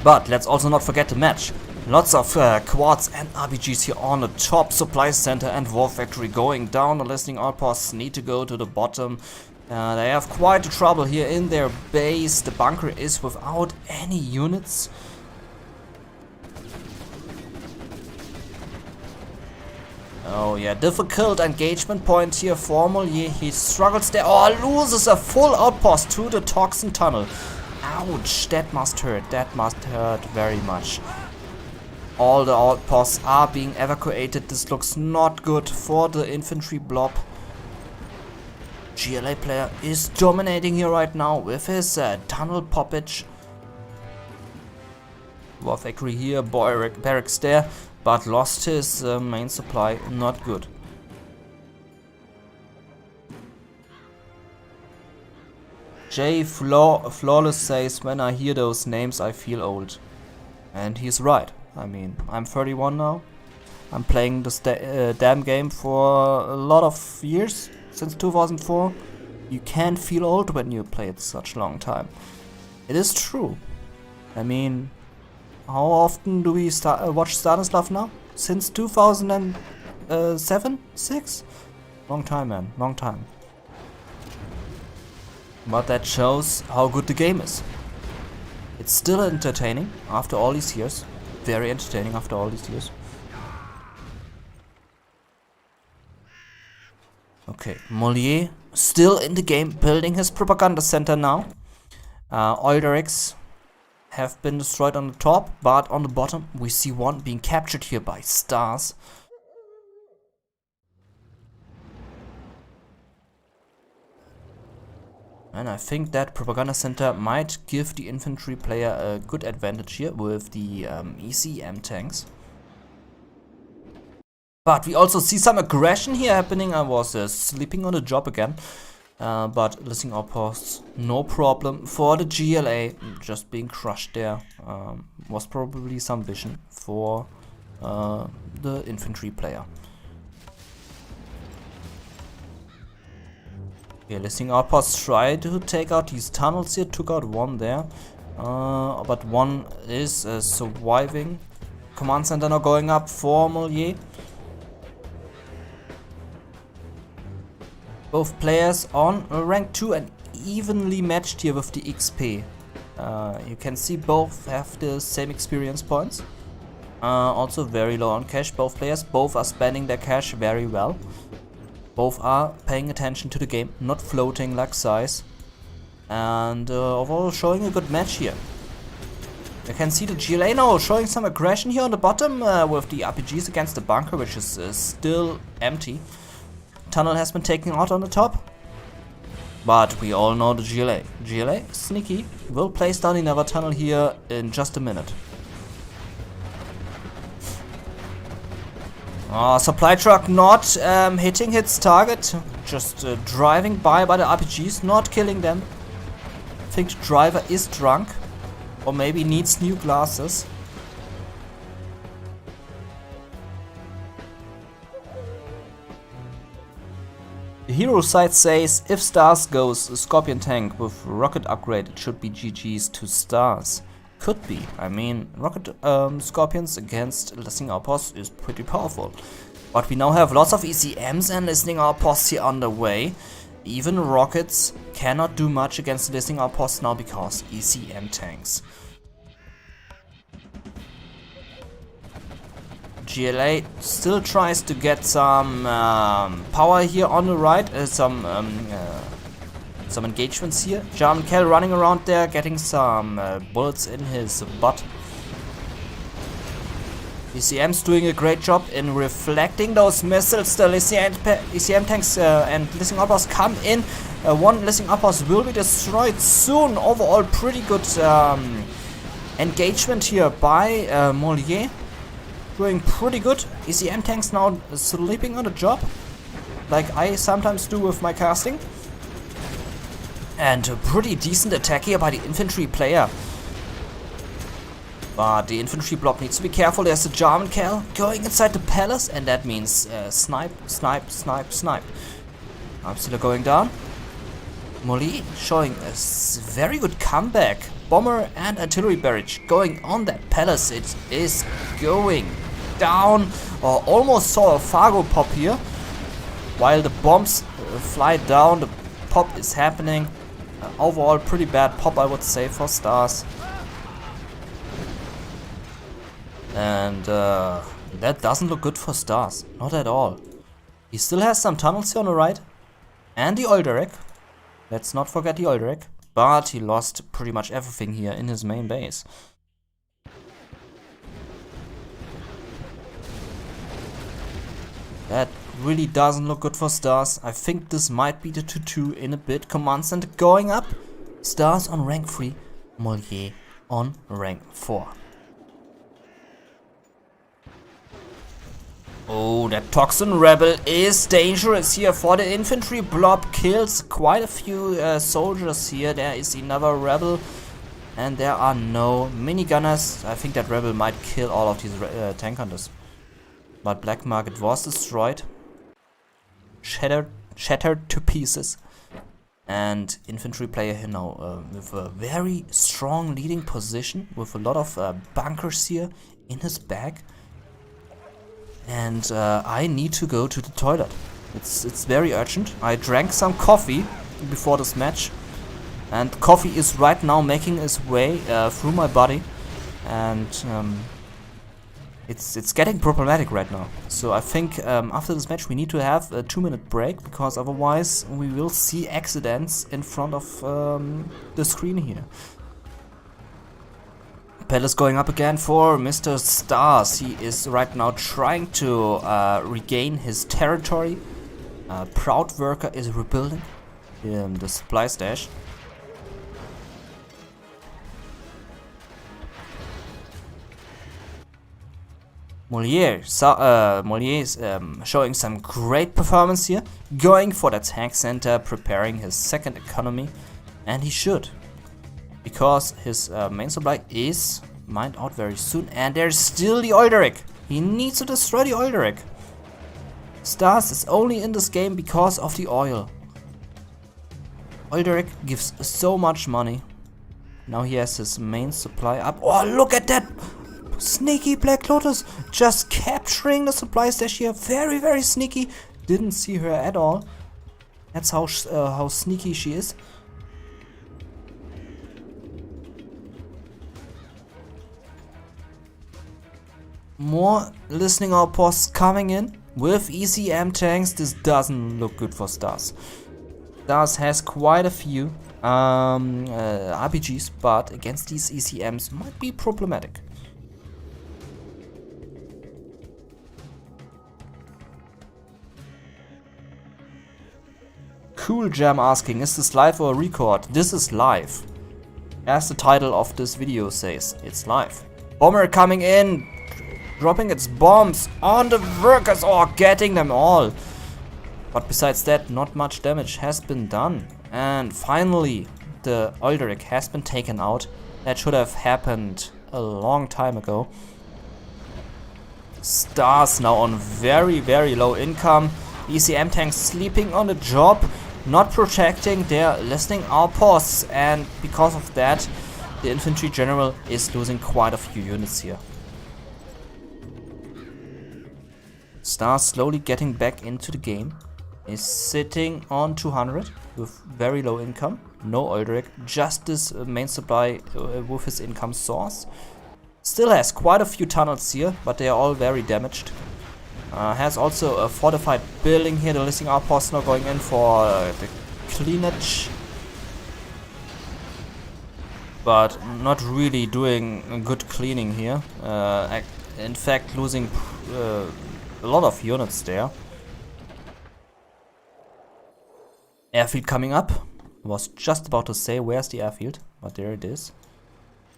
But let's also not forget the match. Lots of quads and RPGs here on the top. Supply center and war factory going down. The listing outposts need to go to the bottom. They have quite a trouble here in their base. The bunker is without any units. Oh yeah, difficult engagement point here for Moliere. He struggles there. Oh, loses a full outpost to the toxin tunnel. Ouch, that must hurt. That must hurt very much. All the outposts are being evacuated. This looks not good for the infantry blob. GLA player is dominating here right now with his tunnel poppage. War factory here, barracks there, but lost his main supply. Not good. Jay Flawless says, when I hear those names I feel old. And he's right. I mean, I'm 31 now. I'm playing this damn game for a lot of years, since 2004. You can't feel old when you play it such a long time. It is true. I mean, how often do we watch StaZzz now? Since 2007? 6? Long time, man. Long time. But that shows how good the game is. It's still entertaining after all these years. Very entertaining after all these years. Okay, Moliere still in the game, building his propaganda center now. Oil derricks have been destroyed on the top, but on the bottom we see one being captured here by StaZzz. And I think that propaganda center might give the infantry player a good advantage here with the ECM tanks. But we also see some aggression here happening. I was sleeping on the job again. But listing outposts, no problem for the GLA. Just being crushed there. Was probably some vision for the infantry player. Okay, listing outposts try to take out these tunnels here. Took out one there. But one is surviving. Command center now going up for Moliere. Both players on rank 2 and evenly matched here with the XP. You can see both have the same experience points. Also very low on cash. Both players, both are spending their cash very well. Both are paying attention to the game, not floating like StaZzz. And overall showing a good match here. You can see the GLA now showing some aggression here on the bottom with the RPGs against the bunker, which is still empty. Tunnel has been taken out on the top. But we all know the GLA. GLA, sneaky, will place down another tunnel here in just a minute. Supply truck not hitting its target, just driving by the RPGs, not killing them. I think the driver is drunk, or maybe needs new glasses. The hero site says if StaZzz goes Scorpion tank with rocket upgrade, it should be GG's to StaZzz. Could be. I mean, rocket Scorpions against Listening Outposts is pretty powerful. But we now have lots of ECMs and Listening Outposts here on the way. Even rockets cannot do much against Listening Outposts now because ECM tanks. GLA still tries to get some power here on the right, some engagements here. German Kell running around there, getting some bullets in his butt. ECM's doing a great job in reflecting those missiles. The ECM tanks and Listening Outposts come in. One Listening Outpost will be destroyed soon. Overall, pretty good engagement here by Moliere. Doing pretty good. ECM tanks now sleeping on the job, like I sometimes do with my casting. And a pretty decent attack here by the infantry player. But the infantry blob needs to be careful. There's a German Kell going inside the palace, and that means snipe, snipe, snipe, snipe. Armstealer going down. Moliere showing a very good comeback. Bomber and artillery barrage going on that palace. It is going down, or almost saw a Fargo pop here. While the bombs fly down, the pop is happening. Overall, pretty bad pop, I would say, for StaZzz. And that doesn't look good for StaZzz, not at all. He still has some tunnels here on the right, and the oil derrick. Let's not forget the oil derrick. But he lost pretty much everything here in his main base. That really doesn't look good for StaZzz. I think this might be the 2-2 in a bit. Command center going up. StaZzz on rank 3. Moliere on rank 4. Oh, that Toxin Rebel is dangerous here for the infantry. Blob kills quite a few soldiers here. There is another Rebel. And there are no minigunners. I think that Rebel might kill all of these tank hunters. But Black Market was destroyed. Shattered to pieces. And infantry player here now with a very strong leading position. With a lot of bunkers here in his back. And I need to go to the toilet. It's very urgent. I drank some coffee before this match. And coffee is right now making its way through my body. And it's getting problematic right now. So I think after this match we need to have a 2-minute break, because otherwise we will see accidents in front of the screen here. Palace going up again for Mr. StaZzz. He is right now trying to regain his territory. Proud Worker is rebuilding in the supply stash. Moliere is showing some great performance here, going for the tank center, preparing his second economy, and he should, because his main supply is mined out very soon, and there's still the oil derrick. He needs to destroy the oil derrick. StaZzz is only in this game because of the oil. Oil derrick gives so much money. Now he has his main supply up. Oh, look at that! Sneaky Black Lotus, just capturing the supply stash here. Very, very sneaky. Didn't see her at all. That's how sneaky she is. More listening outposts coming in with ECM tanks. This doesn't look good for StaZzz. StaZzz has quite a few RPGs, but against these ECMs might be problematic. Cool Jam asking, is this live or a record? This is live. As the title of this video says, it's live. Bomber coming in, dropping its bombs on the workers, or getting them all. But besides that, not much damage has been done. And finally, the Oilderic has been taken out. That should have happened a long time ago. StaZzz now on very, very low income. ECM tanks sleeping on the job, not protecting their listening outposts, and because of that, the infantry general is losing quite a few units here. StaZzz slowly getting back into the game. Is sitting on 200 with very low income. No Oilderic, just this main supply with his income source. Still has quite a few tunnels here, but they are all very damaged. Has also a fortified building here. The listening outpost now going in for the cleanage, but not really doing a good cleaning here. In fact, losing a lot of units there. Airfield coming up. Was just about to say where's the airfield, but there it is.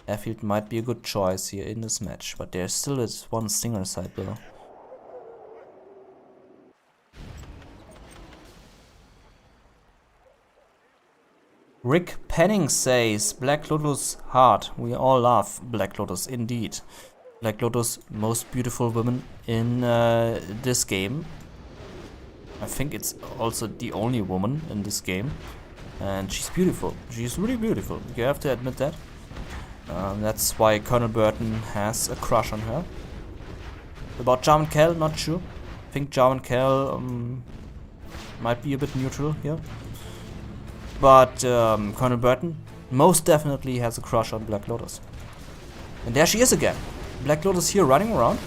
Airfield might be a good choice here in this match, but there still is one single side below. Rick Penning says, Black Lotus hard. We all love Black Lotus indeed. Black Lotus, most beautiful woman in this game. I think it's also the only woman in this game. And she's beautiful. She's really beautiful. You have to admit that. That's why Colonel Burton has a crush on her. About Jarman Kell, not sure. I think Jarman Kell might be a bit neutral here. But Colonel Burton most definitely has a crush on Black Lotus. And there she is again. Black Lotus here running around.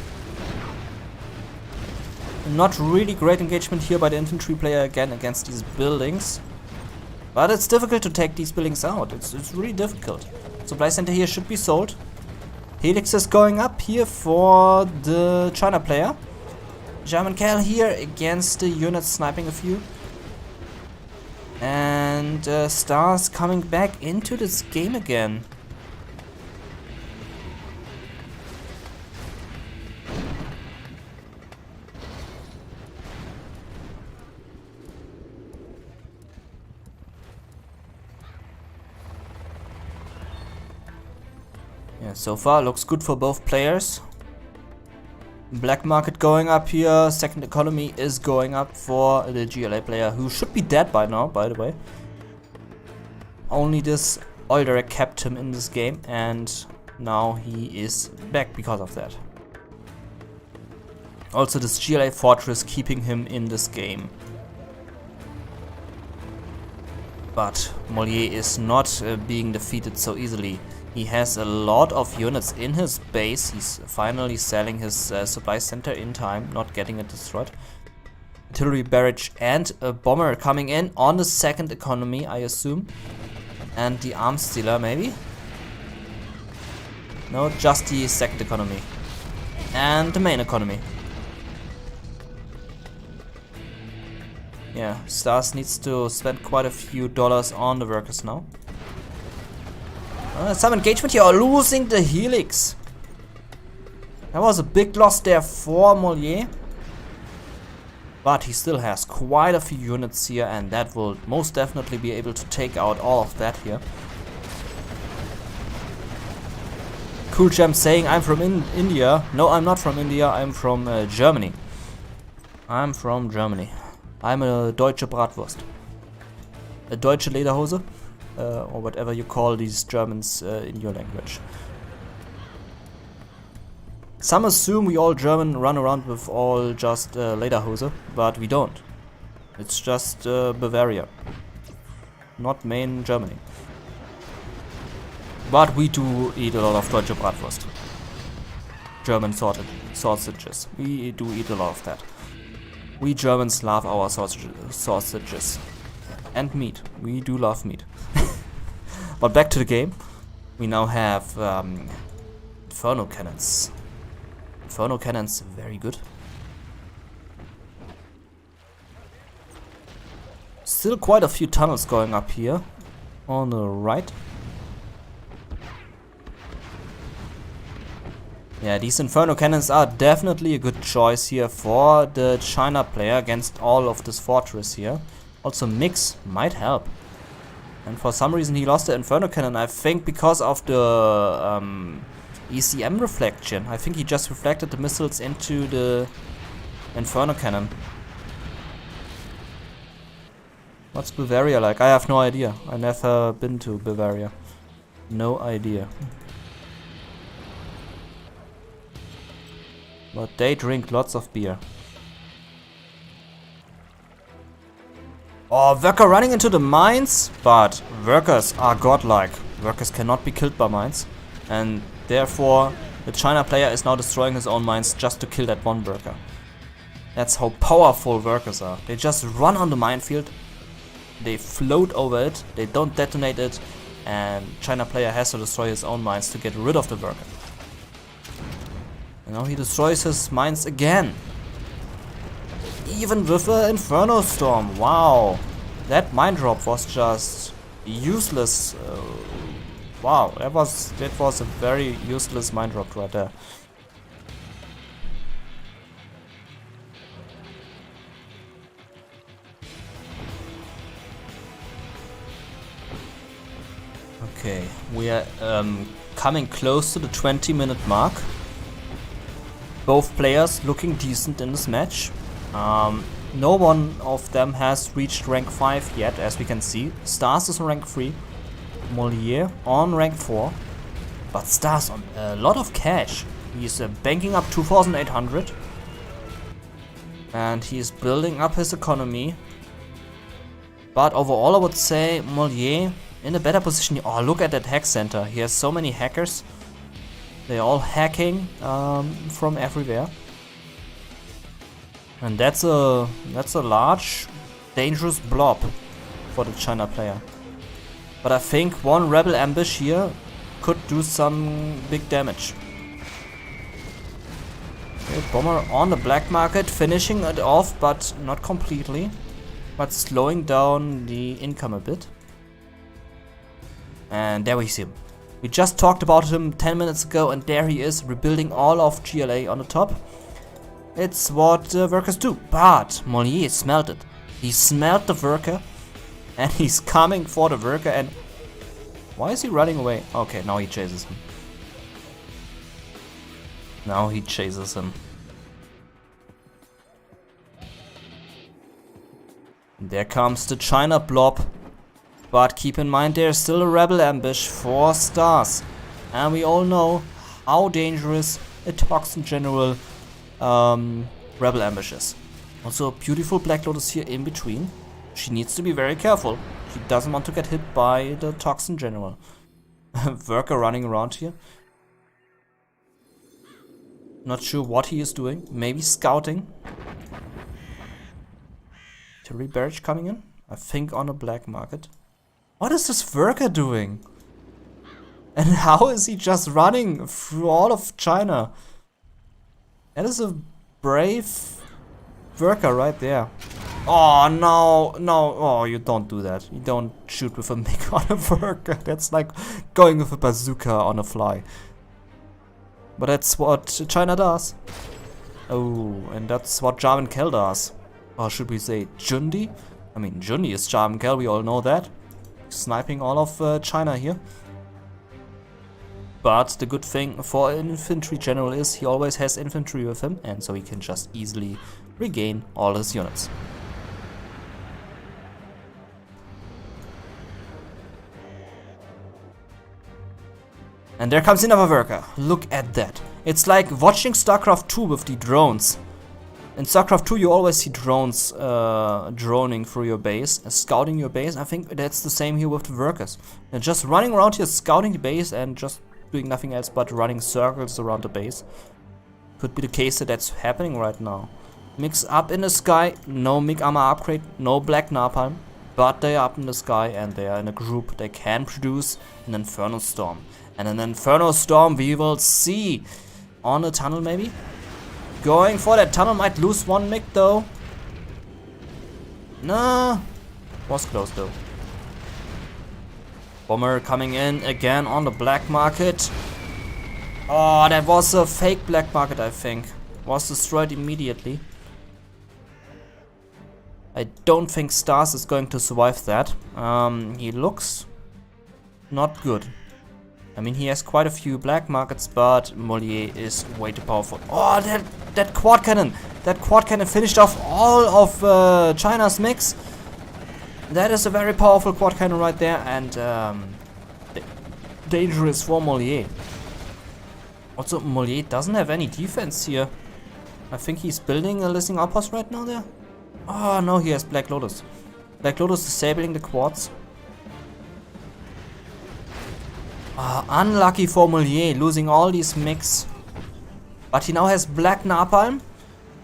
Not really great engagement here by the infantry player again against these buildings. But it's difficult to take these buildings out. It's really difficult. Supply center here should be sold. Helix is going up here for the China player. Jarman Kell here against the units sniping a few. And StaZzz coming back into this game again. Yeah, so far looks good for both players. Black market going up here. Second economy is going up for the GLA player, who should be dead by now, by the way. Only this Oilderic kept him in this game, and now he is back because of that. Also this GLA fortress keeping him in this game. But Moliere is not being defeated so easily. He has a lot of units in his base. He's finally selling his supply center in time, not getting it destroyed. Artillery barrage and a bomber coming in on the second economy, I assume. And the arms dealer, maybe? No, just the second economy. And the main economy. Yeah, StaZzz needs to spend quite a few dollars on the workers now. Some engagement here, losing the Helix. That was a big loss there for Moliere. But he still has quite a few units here, and that will most definitely be able to take out all of that here. Cool Jam saying, I'm from India. No, I'm not from India, I'm from Germany. I'm from Germany. I'm a deutsche Bratwurst. A deutsche Lederhose. Or whatever you call these Germans in your language. Some assume we all German run around with all just Lederhose, but we don't. It's just Bavaria, not main Germany. But we do eat a lot of deutsche Bratwurst. German sausages. We do eat a lot of that. We Germans love our sausages. And meat. We do love meat. But back to the game. We now have Inferno cannons. Inferno cannons, very good. Still quite a few tunnels going up here on the right. Yeah, these Inferno Cannons are definitely a good choice here for the China player against all of this fortress here. Also Mix might help. And for some reason he lost the Inferno Cannon, I think because of the ECM reflection. I think he just reflected the missiles into the Inferno Cannon. What's Bavaria like? I have no idea. I never been to Bavaria. No idea. But they drink lots of beer. Oh, Worker running into the mines, but workers are godlike. Workers cannot be killed by mines, and therefore the China player is now destroying his own mines just to kill that one worker. That's how powerful workers are. They just run on the minefield, they float over it, they don't detonate it, and China player has to destroy his own mines to get rid of the worker. And now he destroys his mines again. Even with an Inferno Storm. Wow. That mine drop was just useless. Wow, that was a very useless mine drop right there. Okay, we are coming close to the 20-minute mark. Both players looking decent in this match. No one of them has reached rank 5 yet, as we can see. StaZzz is on rank 3, Moliere on rank 4, but StaZzz on a lot of cash. He's banking up 2,800 and he's building up his economy. But overall I would say Moliere in a better position. Oh, look at that hack center. He has so many hackers. They're all hacking from everywhere. And that's a large, dangerous blob for the China player. But I think one rebel ambush here could do some big damage. Okay, bomber on the black market, finishing it off, but not completely. But slowing down the income a bit. And there we see him. We just talked about him 10 minutes ago, and there he is, rebuilding all of GLA on the top. It's what workers do, but Moliere smelled it. He smelled the worker, and he's coming for the worker, and why is he running away? Okay, now he chases him. Now he chases him. There comes the China blob. But keep in mind there's still a rebel ambush for StaZzz. And we all know how dangerous a Toxin General rebel ambush is. Also a beautiful Black Lotus here in between. She needs to be very careful. She doesn't want to get hit by the Toxin General. Worker running around here. Not sure what he is doing. Maybe scouting. Artillery barrage coming in. I think on a black market. What is this worker doing? And how is he just running through all of China? That is a brave worker right there. Oh no, no, oh you don't do that. You don't shoot with a MiG on a worker. That's like going with a bazooka on a fly. But that's what China does. Oh, and that's what Jarvan Kell does. Or should we say Jundi? I mean, Jundi is Jarvan Kell, we all know that. Sniping all of China here. But the good thing for an infantry general is he always has infantry with him, and so he can just easily regain all his units. And there comes another worker. Look at that. It's like watching StarCraft 2 with the drones. In StarCraft 2 you always see drones droning through your base, scouting your base. I think that's the same here with the workers. They're just running around here scouting the base and just doing nothing else but running circles around the base. Could be the case that that's happening right now. Mix up in the sky, no MiG armor upgrade, no black napalm. But they are up in the sky and they are in a group. They can produce an Inferno Storm. And an Inferno Storm we will see on a tunnel maybe. Going for that tunnel, might lose one MiG though. No. Was close though. Bomber coming in again on the black market. Oh, that was a fake black market, I think. Was destroyed immediately. I don't think StaZzz is going to survive that. He looks not good. I mean, he has quite a few black markets, but Moliere is way too powerful. Oh, that quad cannon! That quad cannon finished off all of China's mix. That is a very powerful quad cannon right there, and dangerous for Moliere. Also, Moliere doesn't have any defense here. I think he's building a listening outpost right now there. Oh no, he has Black Lotus. Black Lotus disabling the quads. Unlucky for Moliere, losing all these mix. But he now has Black Napalm.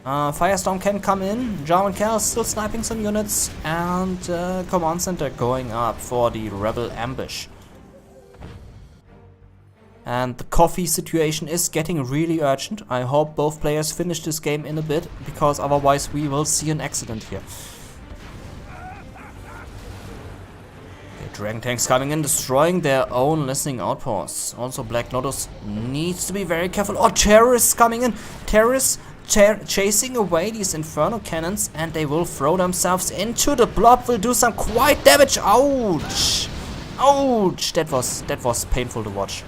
Firestorm can come in. German Cal still sniping some units. And Command Center going up for the Rebel Ambush. And the coffee situation is getting really urgent. I hope both players finish this game in a bit, because otherwise we will see an accident here. Okay, Dragon Tanks coming in, destroying their own listening outposts. Also Black Lotus needs to be very careful. Oh, terrorists coming in. Terrorists chasing away these Inferno Cannons, and they will throw themselves into the blob. Will do some quite damage. Ouch! Ouch! That was painful to watch.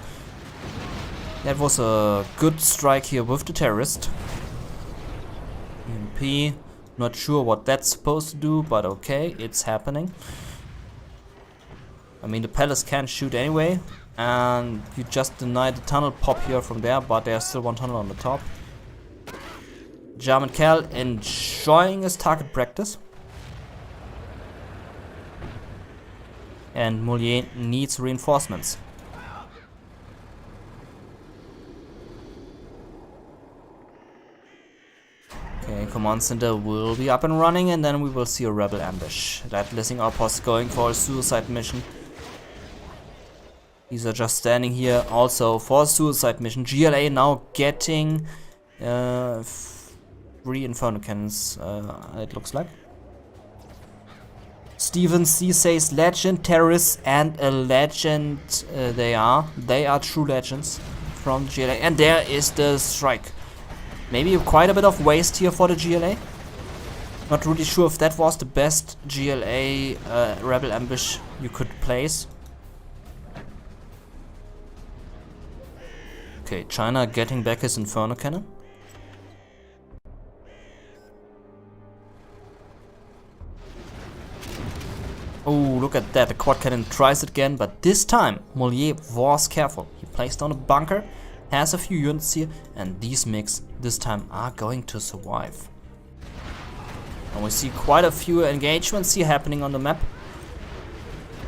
That was a good strike here with the terrorist. EMP, not sure what that's supposed to do, but okay, it's happening. I mean, the palace can't shoot anyway, and you just deny the tunnel pop here from there, but there's still one tunnel on the top. German Cal enjoying his target practice. And Moliere needs reinforcements. Okay, Command Center will be up and running, and then we will see a Rebel Ambush. That listening outpost going for a suicide mission. These are just standing here also for a suicide mission. GLA now getting 3 Inferno Cannons, it looks like. Steven C says legend, terrorists, and a legend they are. They are true legends from GLA. And there is the strike. Maybe quite a bit of waste here for the GLA. Not really sure if that was the best GLA Rebel Ambush you could place. Okay, China getting back his Inferno Cannon. Oh, look at that. The quad cannon tries it again, but this time Moliere was careful. He placed down a bunker, has a few units here, and these mix this time are going to survive. And we see quite a few engagements here happening on the map.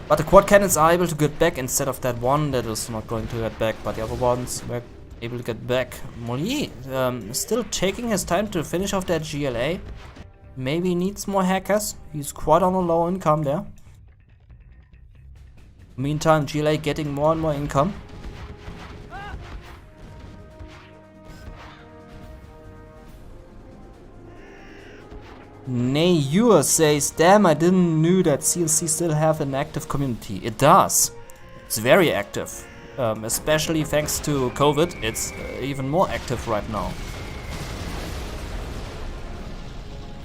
But the quad cannons are able to get back instead of that one that is not going to get back, but the other ones were able to get back. Moliere still taking his time to finish off that GLA. Maybe needs more hackers. He's quite on a low income there. Meantime, GLA getting more and more income. Nayur says, damn, I didn't know that CLC still have an active community. It does. It's very active. Especially thanks to COVID, it's even more active right now.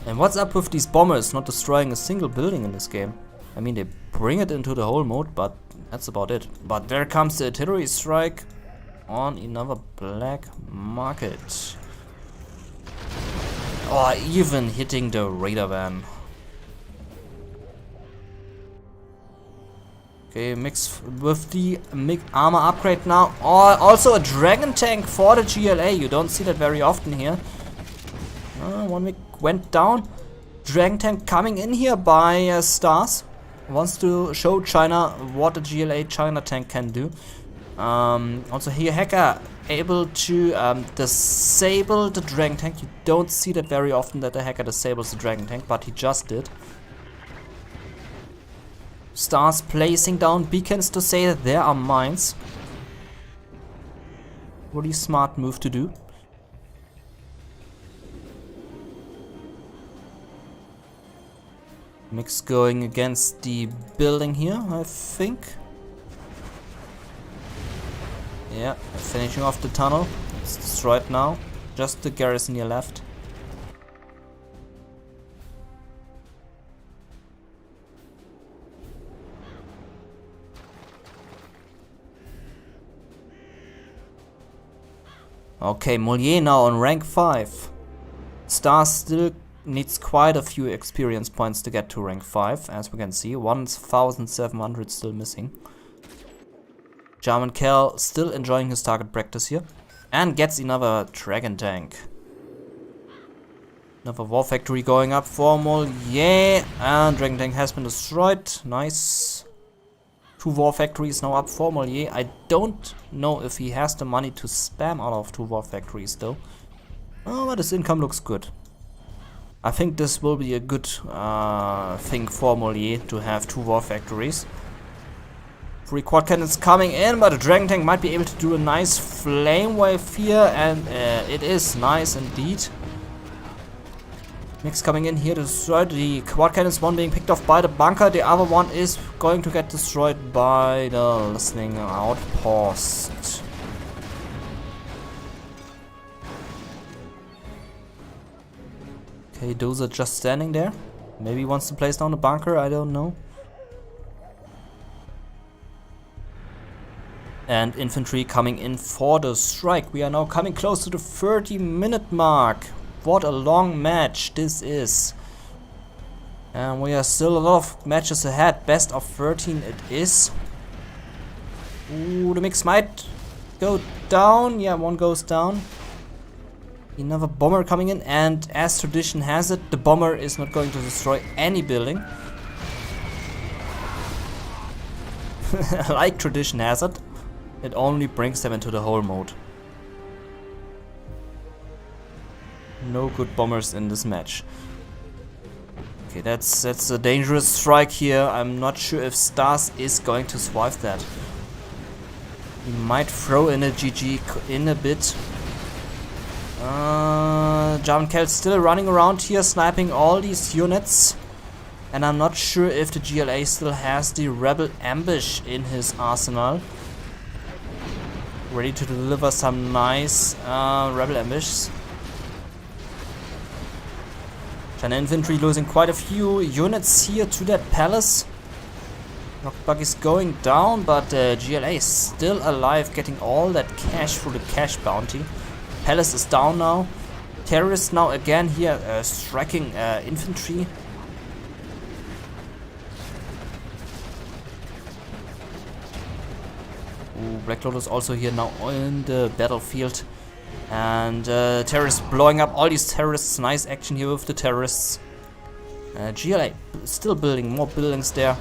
And what's up with these bombers not destroying a single building in this game? I mean, they bring it into the whole mode, but that's about it. But there comes the artillery strike on another black market. Or even hitting the radar van. Okay, mix with the armor upgrade now. Oh, also a dragon tank for the GLA. You don't see that very often here. One MiG went down. Dragon tank coming in here by StaZzz. Wants to show China what a GLA China tank can do. Also here hacker able to disable the dragon tank. You don't see that very often that a hacker disables the dragon tank, but he just did. StaZzz placing down beacons to say that there are mines. Really smart move to do. Mix going against the building here, I think. Yeah, finishing off the tunnel. It's destroyed now. Just the garrison here left. Okay, Moliere now on rank 5. StaZzz still needs quite a few experience points to get to rank 5, as we can see. 1,700 still missing. German Cal still enjoying his target practice here. And gets another dragon tank. Another war factory going up for Moliere. And dragon tank has been destroyed. Nice. 2 war factories now up for Moliere. I don't know if he has the money to spam out of 2 war factories though. Oh, but his income looks good. I think this will be a good thing for Moliere to have 2 war factories. 3 quad cannons coming in, but the dragon tank might be able to do a nice flame wave here, and it is nice indeed. Mix coming in here to destroy the quad cannons, one being picked off by the bunker, the other one is going to get destroyed by the listening outpost. Okay, those are just standing there. Maybe he wants to place down the bunker, I don't know. And infantry coming in for the strike. We are now coming close to the 30-minute mark. What a long match this is. And we are still a lot of matches ahead. Best of 13 it is. Ooh, the mix might go down. Yeah, one goes down. Another bomber coming in, and as tradition has it, the bomber is not going to destroy any building. Like tradition has it, it only brings them into the whole mode. No good bombers in this match. Okay, that's a dangerous strike here. I'm not sure if StaZzz is going to survive that. He might throw in a GG in a bit. German Cal still running around here, sniping all these units. And I'm not sure if the GLA still has the Rebel Ambush in his arsenal. Ready to deliver some nice Rebel Ambush. China infantry losing quite a few units here to that palace. Knockback is going down, but GLA is still alive, getting all that cash through the cash bounty. Palace is down now. Terrorists now again here striking infantry. Ooh, Black Lotus also here now in the battlefield. And terrorists blowing up all these terrorists. Nice action here with the terrorists. GLA still building more buildings there.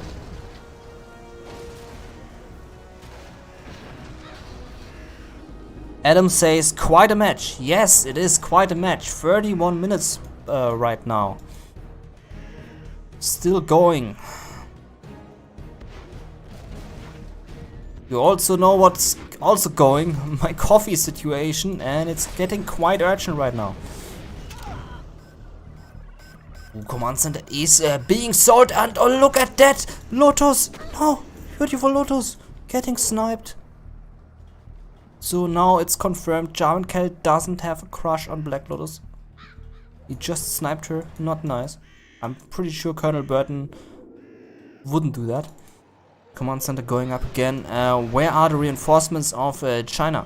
Adam says, quite a match. Yes, it is quite a match. 31 minutes right now. Still going. You also know what's also going. My coffee situation, and it's getting quite urgent right now. Ooh, command center is being sold, and oh, look at that! Lotus! No! Beautiful Lotus! Getting sniped. So now it's confirmed German Cal doesn't have a crush on Black Lotus. He just sniped her. Not nice. I'm pretty sure Colonel Burton wouldn't do that. Command center going up again. Where are the reinforcements of China?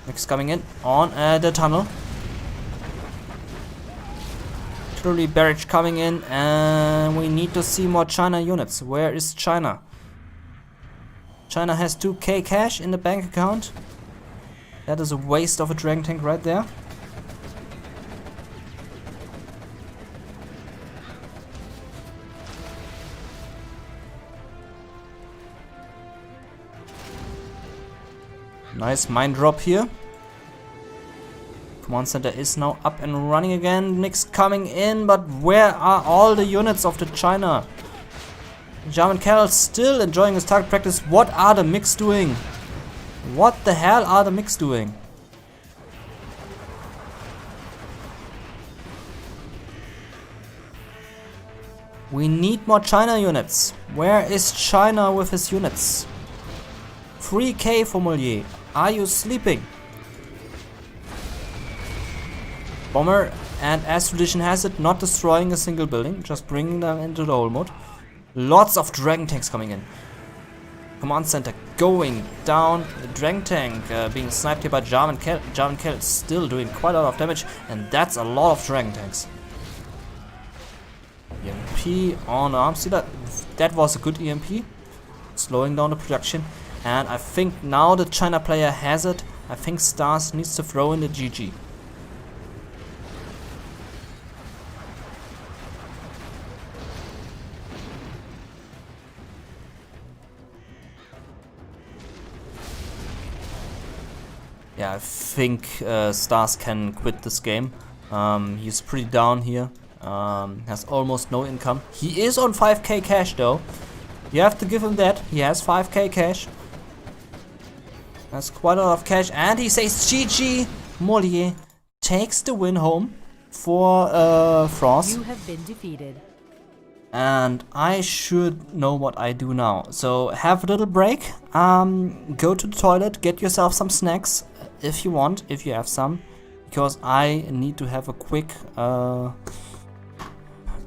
Next coming in on the tunnel. Artillery barrage coming in, and we need to see more China units. Where is China? China has 2k cash in the bank account. That is a waste of a dragon tank right there. Nice mine drop here. Command center is now up and running again. Mix coming in, but where are all the units of the China? German Cal still enjoying his target practice. What are the mix doing? What the hell are the mix doing? We need more China units. Where is China with his units? 3k for Moliere. Are you sleeping? Bomber, and as tradition has it, not destroying a single building, just bringing them into the whole mode. Lots of dragon tanks coming in. Command center going down. The dragon tank being sniped here by Jarvan Kell. Jarvan Kell still doing quite a lot of damage, and that's a lot of dragon tanks. EMP on arm stealer. That was a good EMP, slowing down the production. And I think now the China player has it. I think StaZzz needs to throw in the GG. Yeah, I think StaZzz can quit this game. He's pretty down here. Has almost no income. He is on 5k cash though. You have to give him that. He has 5k cash. That's quite a lot of cash. And he says GG. Moliere takes the win home for Frost. You have been defeated. And I should know what I do now. So have a little break. Go to the toilet. Get yourself some snacks if you want, if you have some. Because I need to have a quick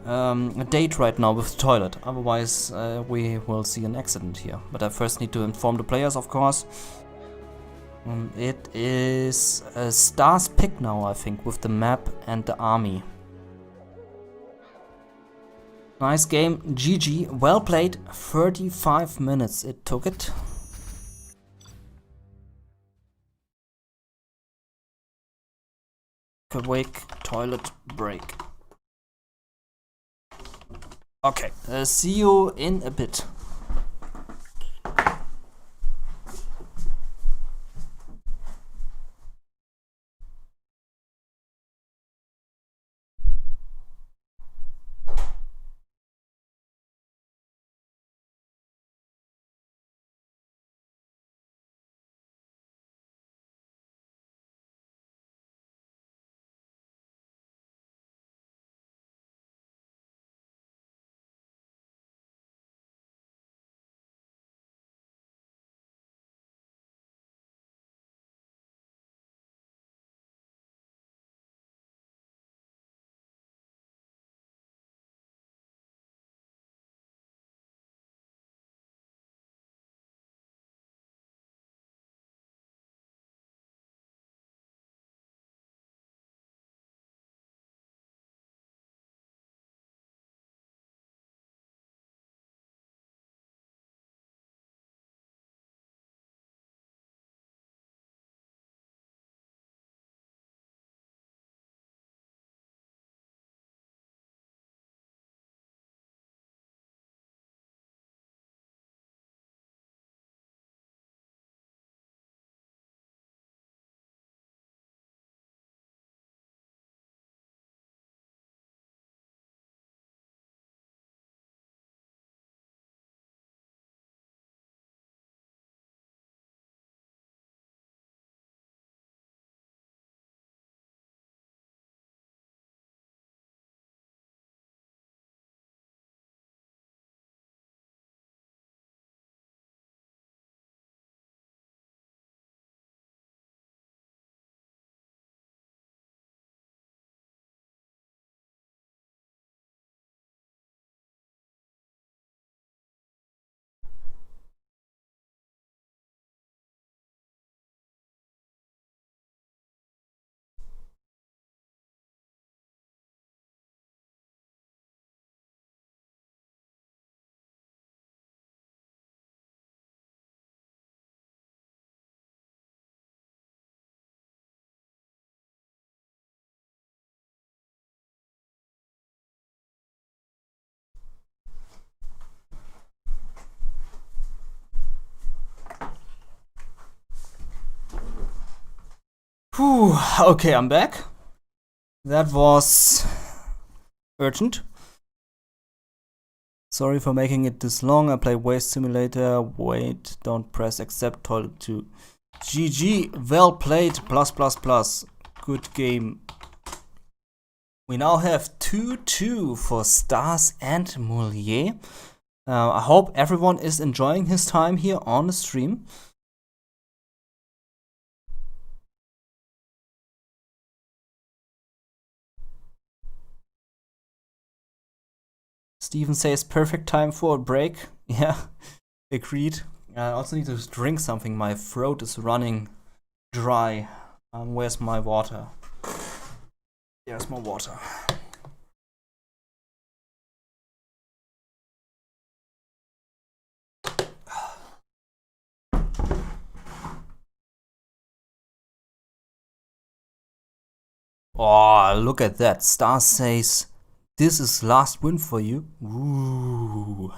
a date right now with the toilet, otherwise we will see an accident here. But I first need to inform the players, of course. It is a StaZzz pick now, I think, with the map and the army. Nice game, GG, well played. 35 minutes it took it. Quick toilet break. Okay, see you in a bit. Whew, okay, I'm back. That was urgent. Sorry for making it this long. I play Waste Simulator. Wait, don't press accept toilet 2. GG, well played, plus plus plus. Good game. We now have 2-2 for StaZzz and Moliere. I hope everyone is enjoying his time here on the stream. Steven says perfect time for a break. Yeah, agreed. I also need to drink something. My throat is running dry. Where's my water? There's my water. Oh, look at that. StaZzz says, this is last win for you. Ooh.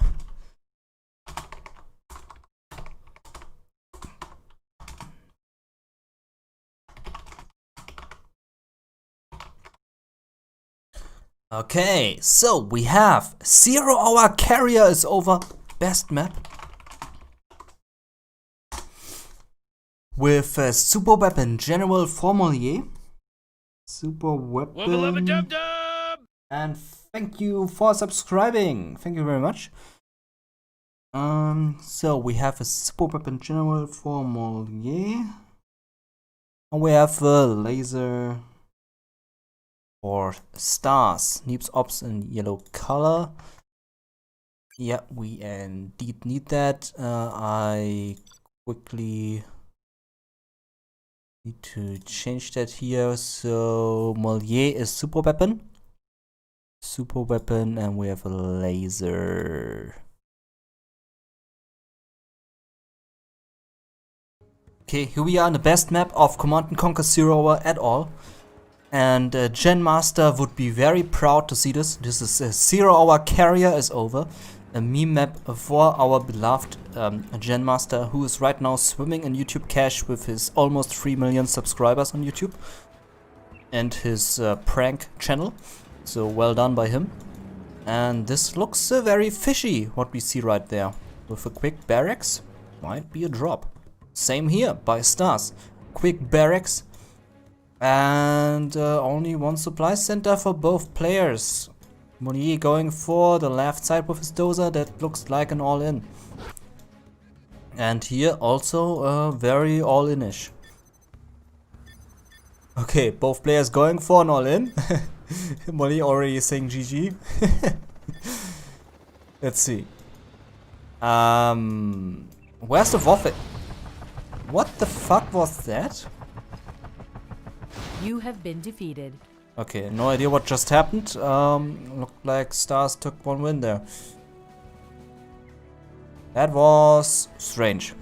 Okay, so we have 0 hour carrier is over. Best map. With super weapon general for Moliere. Super weapon. And thank you for subscribing. Thank you very much. So we have a super weapon general for Moliere. And we have a laser for StaZzz. Neeps Ops in yellow color. Yeah, we indeed need that. I quickly need to change that here. So Moliere is super weapon. Super weapon, and we have a laser. Okay, here we are in the best map of Command & Conquer 0 Hour at all. And Gen Master would be very proud to see this. This is a 0 hour carrier is over. A meme map for our beloved Gen Master, who is right now swimming in YouTube cash with his almost 3 million subscribers on YouTube. And his prank channel. So well done by him. And this looks very fishy, what we see right there. With a quick barracks, might be a drop. Same here by StaZzz. Quick barracks. And only one supply center for both players. Moliere going for the left side with his dozer. That looks like an all-in. And here also very all-in-ish. Okay, both players going for an all-in. Moliere already saying GG. Let's see. Where's the Waffle? What the fuck was that? You have been defeated. Okay, no idea what just happened. Looked like StaZzz took one win there. That was strange.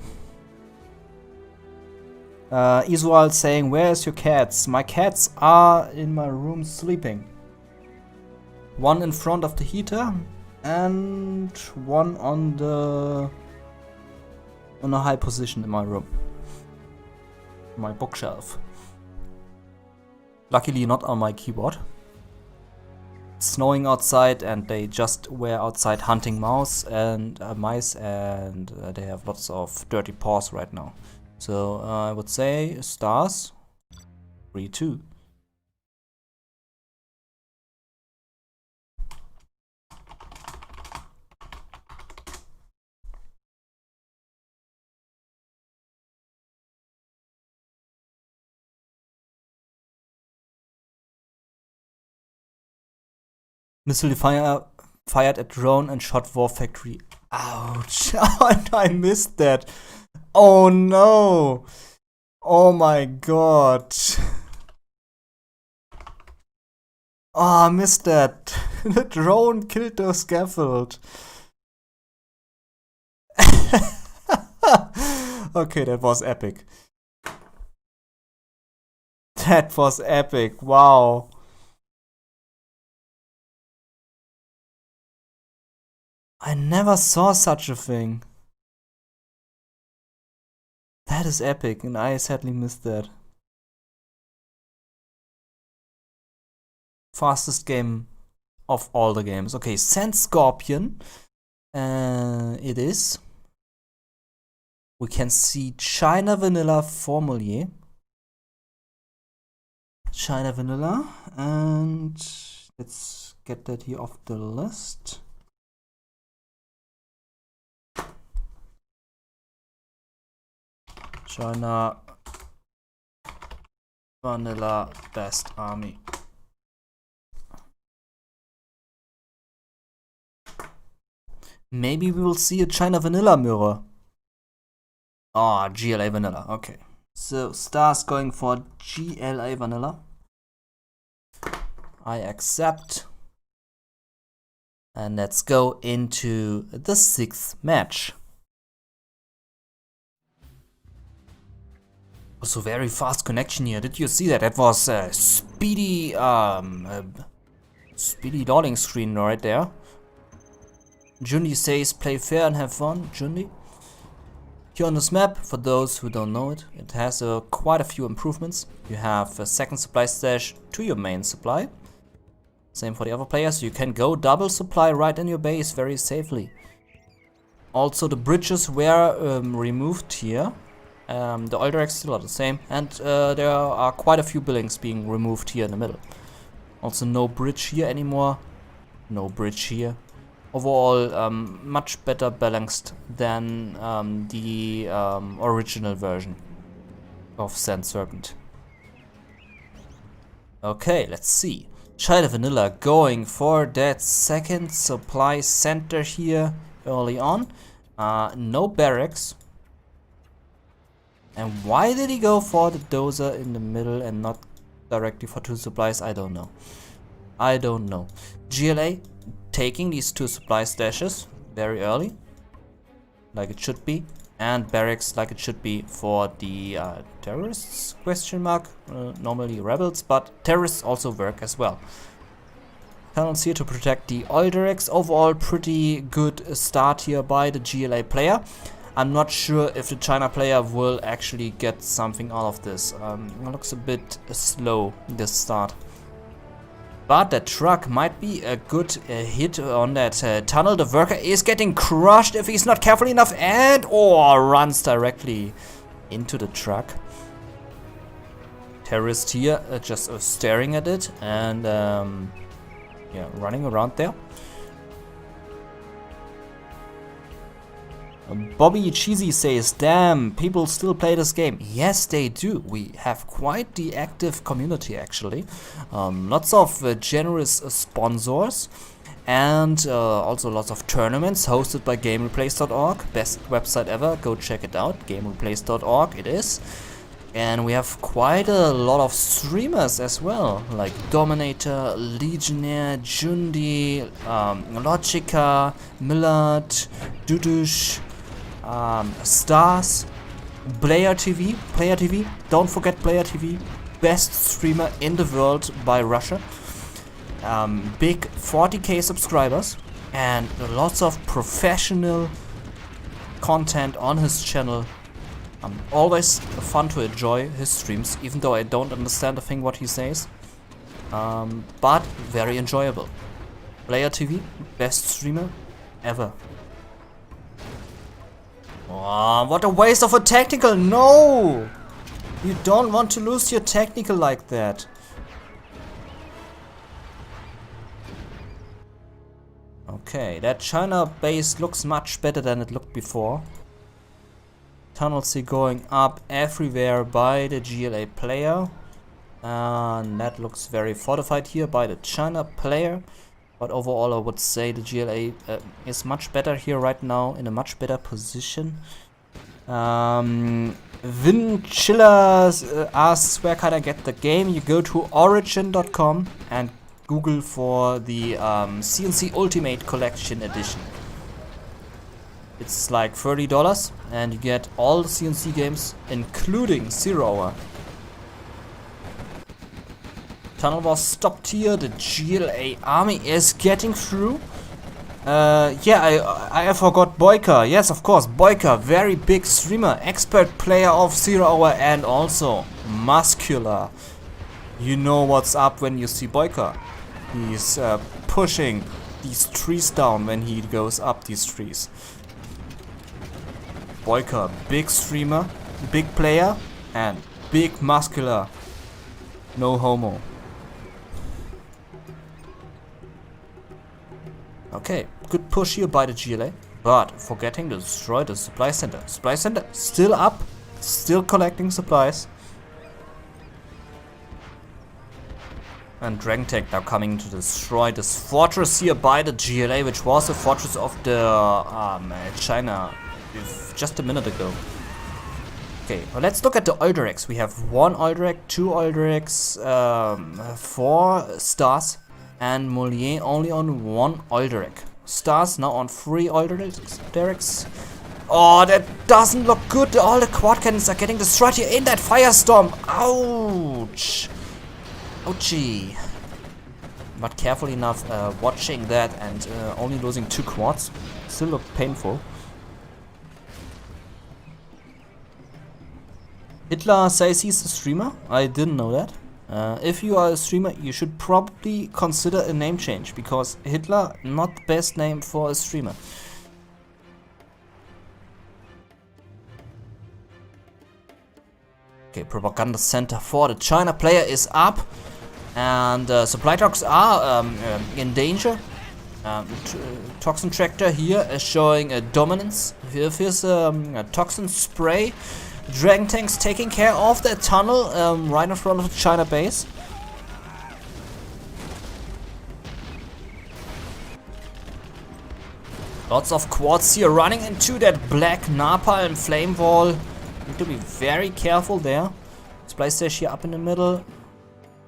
Isual saying, where's your cats? My cats are in my room sleeping. One in front of the heater and one on a high position in my room. My bookshelf. Luckily not on my keyboard. It's snowing outside and they just were outside hunting mice and they have lots of dirty paws right now. So I would say StaZzz 3-2. Missile fired at drone and shot war factory. Ouch! I missed that. Oh no! Oh my god! Oh, I missed that. The drone killed the scaffold. Okay, that was epic. That was epic. Wow. I never saw such a thing. That is epic, and I sadly missed that. Fastest game of all the games. Okay, Sand Scorpion. It is. We can see China Vanilla for Moliere. China Vanilla, and let's get that here off the list. China Vanilla Best Army. Maybe we will see a China Vanilla mirror. Ah, GLA Vanilla, okay. So StaZzz going for GLA Vanilla. I accept. And let's go into the 6th match. Also very fast connection here. Did you see that? That was a speedy loading screen right there. Jundi says play fair and have fun. Jundi. Here on this map, for those who don't know it, it has quite a few improvements. You have a second supply stash to your main supply. Same for the other players. You can go double supply right in your base very safely. Also the bridges were removed here. The oil directs still are the same, and there are quite a few buildings being removed here in the middle. Also no bridge here anymore. No bridge here. Overall, much better balanced than the original version of Sand Serpent. Okay, let's see. China Vanilla going for that second supply center here early on. No barracks. And why did he go for the dozer in the middle and not directly for 2 supplies? I don't know. I don't know. GLA taking these 2 supply stashes very early, like it should be, and barracks like it should be for the terrorists, question mark, normally rebels, but terrorists also work as well. Tunnels here to protect the oil derricks. Overall pretty good start here by the GLA player. I'm not sure if the China player will actually get something out of this. It looks a bit slow, this start. But that truck might be a good hit on that tunnel. The worker is getting crushed if he's not careful enough, and runs directly into the truck. Terrorist here just staring at it and yeah, running around there. Bobby Cheesy says, damn, people still play this game. Yes, they do. We have quite the active community, actually. Lots of generous sponsors. And also lots of tournaments hosted by GameReplace.org. Best website ever. Go check it out. GameReplace.org it is. And we have quite a lot of streamers as well. Like Dominator, Legionnaire, Jundi, Logica, Millard, Dudush, StaZzz, Player TV, don't forget Player TV, best streamer in the world by Russia. Big 40k subscribers and lots of professional content on his channel. Always fun to enjoy his streams, even though I don't understand a thing what he says. But very enjoyable. Player TV, best streamer ever. Oh, what a waste of a technical! No! You don't want to lose your technical like that. Okay, that China base looks much better than it looked before. Tunnels here going up everywhere by the GLA player. And that looks very fortified here by the China player. But overall I would say the GLA is much better here right now, in a much better position. Vinchilla asks where can I get the game. You go to origin.com and Google for the CNC Ultimate Collection Edition. It's like $30 and you get all the CNC games including 0 Hour. Tunnel was stopped here. The GLA army is getting through. Yeah, I forgot Boyka. Yes, of course, Boyka, very big streamer, expert player of 0 Hour and also muscular. You know what's up when you see Boyka. He's pushing these trees down when he goes up these trees. Boyka, big streamer, big player and big muscular. No homo. Okay, good push here by the GLA, but forgetting to destroy the supply center. Supply center still up, still collecting supplies. And Dragon Tank now coming to destroy this fortress here by the GLA, which was the fortress of the China just a minute ago. Okay, well, let's look at the oil directs. We have 1 oil direct, 2 oil directs, 4 StaZzz, and Moliere only on 1 oil direct. StaZzz now on 3 oil directs. Oh, that doesn't look good. All the quad cannons are getting destroyed here in that firestorm. Ouch. Ouchie. Not careful enough watching that and only losing 2 quads. Still look painful. Hitler says he's a streamer. I didn't know that. If you are a streamer, you should probably consider a name change, because Hitler not the best name for a streamer. Okay, propaganda center for the China player is up, and supply trucks are in danger. Toxin tractor here is showing a dominance. Here's a toxin spray. Dragon tanks taking care of that tunnel right in front of the China base. Lots of quads here running into that black napalm flame wall. Need to be very careful there. Supply station here up in the middle.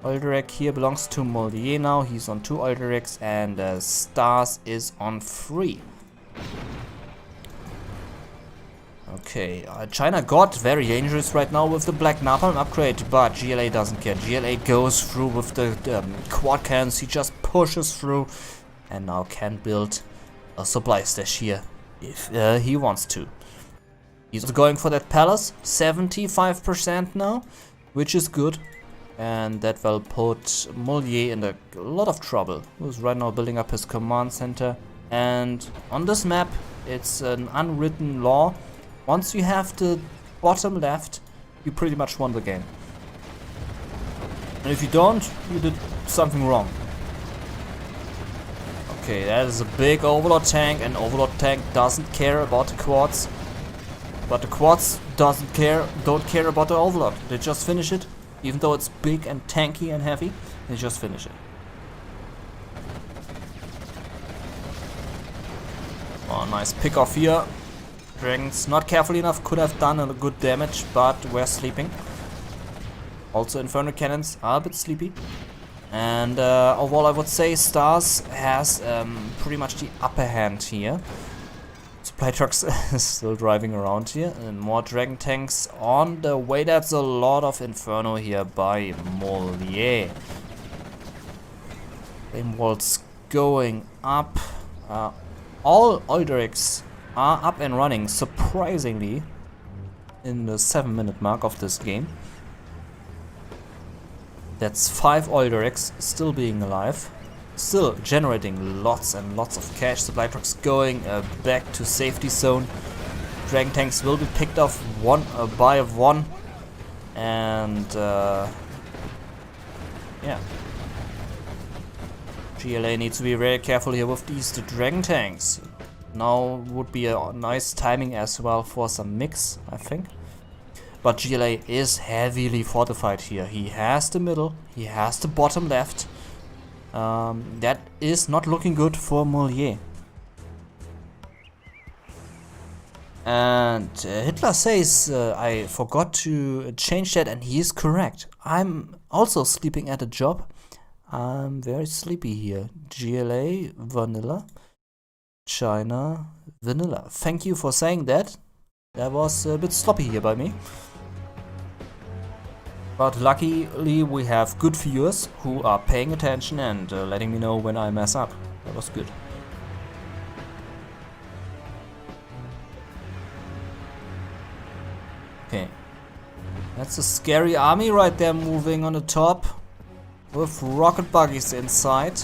Oil direct here belongs to Moliere now. He's on 2 oil directs, and StaZzz is on 3. Okay, China got very dangerous right now with the black napalm upgrade, but GLA doesn't care. GLA goes through with the quad cannons. He just pushes through and now can build a supply stash here if he wants to. He's going for that palace, 75% now, which is good. And that will put Moliere in a lot of trouble. Who's right now building up his command center. And on this map, it's an unwritten law. Once you have the bottom left, you pretty much won the game. And if you don't, you did something wrong. Okay, that is a big overlord tank, and overlord tank doesn't care about the quads. But the quads don't care about the overlord. They just finish it, even though it's big and tanky and heavy. They just finish it. Oh, nice pick off here. Dragons not careful enough, could have done a good damage, but we're sleeping. Also, Inferno cannons are a bit sleepy. And overall, I would say StaZzz has pretty much the upper hand here. Supply trucks still driving around here, and more dragon tanks on the way. That's a lot of Inferno here by Moliere. Flame walls going up. All oil directs are up and running, surprisingly, in the 7-minute mark of this game. That's 5 oil directs still being alive, still generating lots and lots of cash. Supply trucks going back to safety zone. Dragon tanks will be picked off one by one, and yeah. GLA needs to be very careful here with these dragon tanks. Now would be a nice timing as well for some mix, I think. But GLA is heavily fortified here. He has the middle, he has the bottom left. That is not looking good for Moliere. And Hitler says I forgot to change that, and he is correct. I'm also sleeping at a job. I'm very sleepy here. GLA, vanilla. China, vanilla. Thank you for saying that. That was a bit sloppy here by me. But luckily we have good viewers who are paying attention and letting me know when I mess up. That was good. Okay. That's a scary army right there moving on the top. With rocket buggies inside.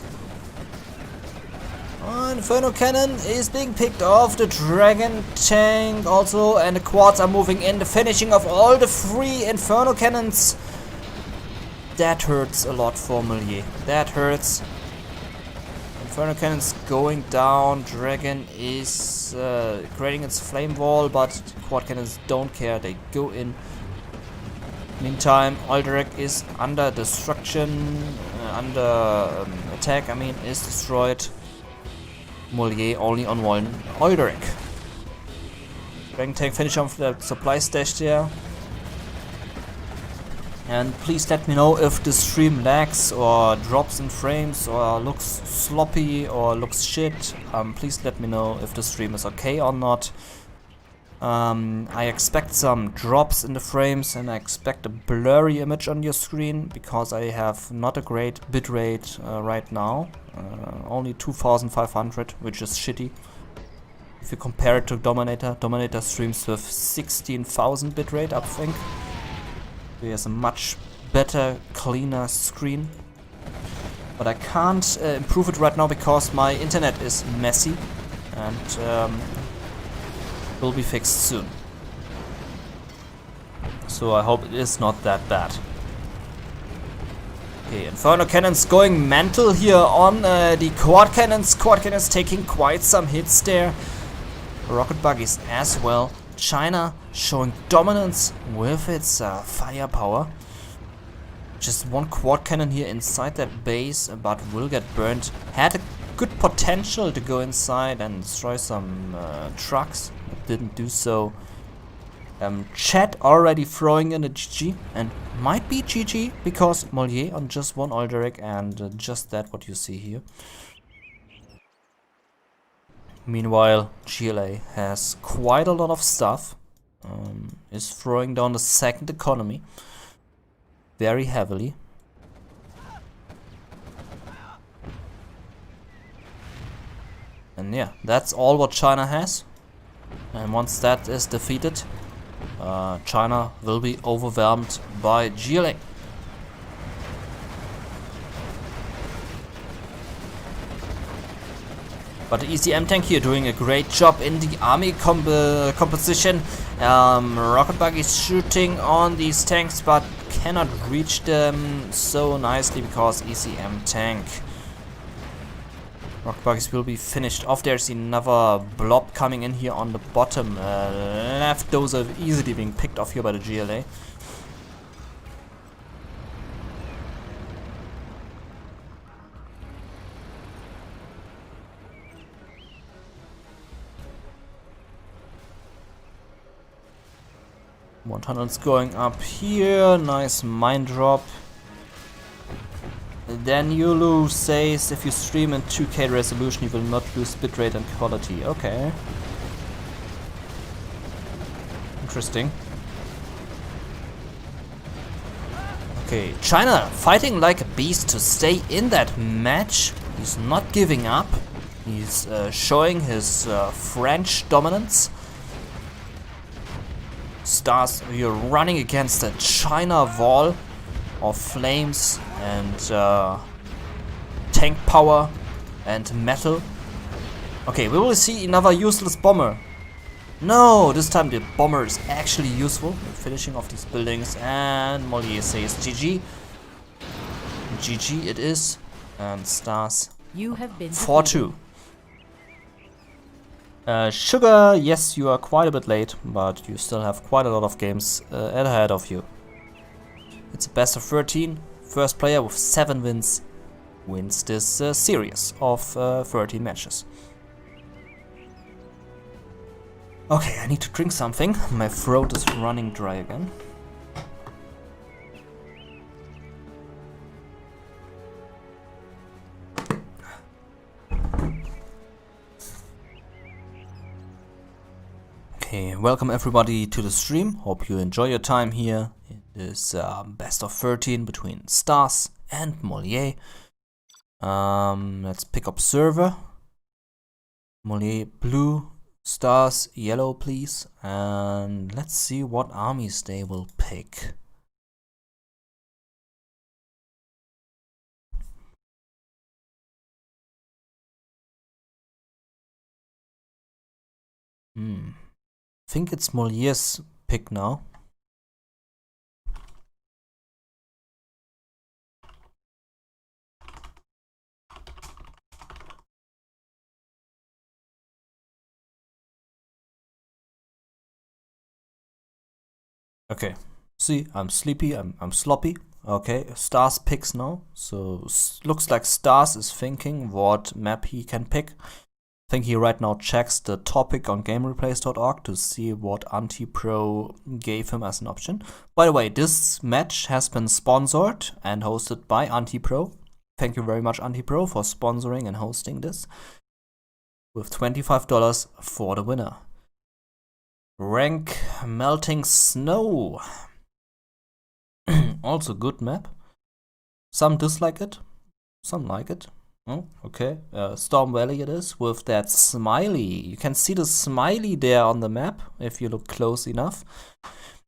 Inferno cannon is being picked off. The dragon tank also, and the quads are moving in. The finishing of all the 3 Inferno cannons. That hurts a lot for Moliere. That hurts. Inferno Cannon's going down. Dragon is creating its flame wall, but Quad Cannons don't care. They go in. Meantime, Alderac is under destruction, under attack, I mean, is destroyed. Moliere only on one Alderac. Dragon Tank finish off the supply stash there. And please let me know if the stream lags or drops in frames or looks sloppy or looks shit. Please let me know if the stream is okay or not. I expect some drops in the frames and I expect a blurry image on your screen because I have not a great bitrate right now. Only 2500, which is shitty. If you compare it to Dominator, Dominator streams with 16,000 bitrate, I think. He has a much better, cleaner screen. But I can't improve it right now because my internet is messy and will be fixed soon. So I hope it is not that bad. Okay, Inferno Cannons going mental here on the Quad Cannons. Quad Cannons taking quite some hits there. Rocket Buggies as well. China showing dominance with its firepower. Just one Quad Cannon here inside that base, but will get burned. Had a good potential to go inside and destroy some trucks, but didn't do so. Chat already throwing in a GG, and might be GG because Moliere on just one Alderac and just that what you see here. Meanwhile, GLA has quite a lot of stuff, is throwing down the second economy very heavily. And yeah, that's all what China has. And once that is defeated, China will be overwhelmed by GLA. But the ECM tank here doing a great job in the army composition. Rocket Bug is shooting on these tanks but cannot reach them so nicely because ECM tank. Rocket Buggies will be finished off. There's another blob coming in here on the bottom left. Those are easily being picked off here by the GLA. One tunnel's going up here. Nice mine drop. Then Yulu says if you stream in 2K resolution you will not lose bitrate and quality. Okay. Interesting. Okay, China fighting like a beast to stay in that match. He's not giving up. He's showing his French dominance. StaZzz, you're running against a China wall of flames and tank power and metal. Okay, we will see another useless bomber. No, this time the bomber is actually useful. We're finishing off these buildings and Moliere says GG. GG it is. And StaZzz You have been 4-2. Sugar, yes, you are quite a bit late, but you still have quite a lot of games ahead of you. It's a best of 13. First player with 7 wins wins this series of 13 matches. Okay, I need to drink something. My throat is running dry again. Okay, welcome everybody to the stream. Hope you enjoy your time here. It is best of 13 between StaZzz and Moliere. Let's pick up server. Moliere blue, StaZzz yellow, please. And let's see what armies they will pick. I think it's Moliere's pick now. Okay, see, I'm sleepy, I'm sloppy. Okay, StaZzz picks now. So looks like StaZzz is thinking what map he can pick. I think he right now checks the topic on gamereplays.org to see what Antipro gave him as an option. By the way, this match has been sponsored and hosted by Antipro. Thank you very much, Antipro, for sponsoring and hosting this. With $25 for the winner. Rank Melting Snow. Also good map. Some dislike it, some like it. Oh, okay. Storm Valley it is, with that smiley. You can see the smiley there on the map if you look close enough.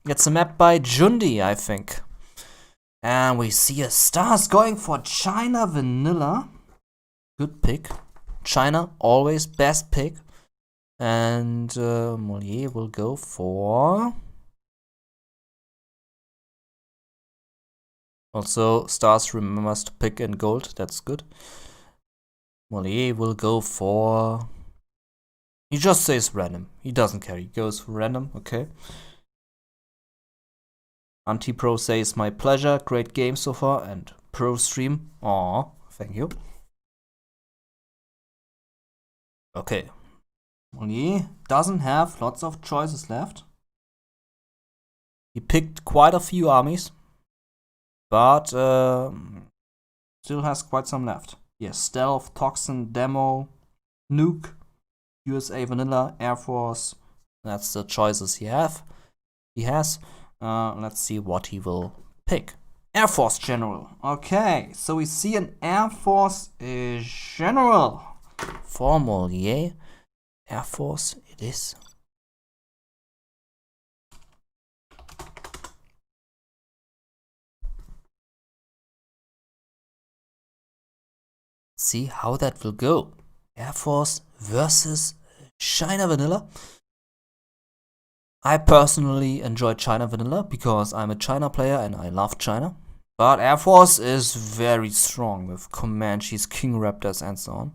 It's a map by Jundi, I think. And we see a StaZzz going for China Vanilla. Good pick. China, always best pick. And Moliere will go for... Also, StaZzz remembers to pick in gold, that's good. Moliere will go for... He just says random, he doesn't care, he goes for random, okay. Antipro says my pleasure, great game so far, and pro stream, aww, thank you. Okay, Moliere doesn't have lots of choices left. He picked quite a few armies. But still has quite some left. Yes, Stealth, Toxin, Demo, Nuke, USA Vanilla, Air Force. That's the choices he has. Let's see what he will pick. Air Force General. Okay, so we see an Air Force General for Moliere. Air Force it is. See how that will go. Air Force versus China Vanilla. I personally enjoy China Vanilla because I'm a China player and I love China. But Air Force is very strong with Comanches, King Raptors and so on.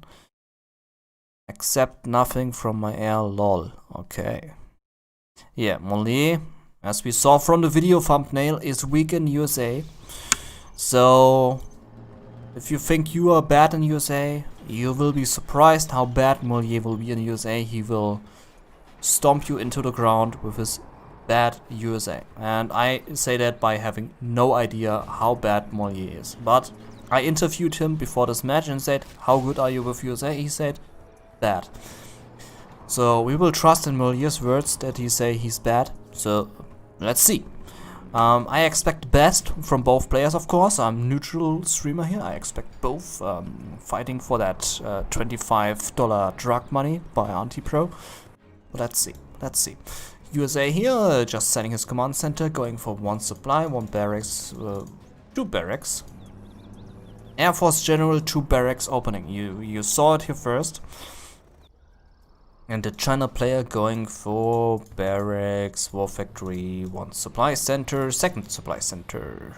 Except nothing from my air, lol. Okay. Yeah, Moliere, as we saw from the video thumbnail, is weak in USA. So... if you think you are bad in USA, you will be surprised how bad Moliere will be in USA. He will stomp you into the ground with his bad USA. And I say that by having no idea how bad Moliere is. But I interviewed him before this match and said, how good are you with USA? He said, bad. So we will trust in Moliere's words that he say he's bad. So let's see. I expect the best from both players, of course. I'm neutral streamer here. I expect both fighting for that $25 drug money by Antipro. But let's see. Let's see. USA here, just setting his command center, going for one supply, one barracks, two barracks. Air Force General, two barracks opening. You saw it here first. And the China player going for barracks, war factory, one supply center, second supply center.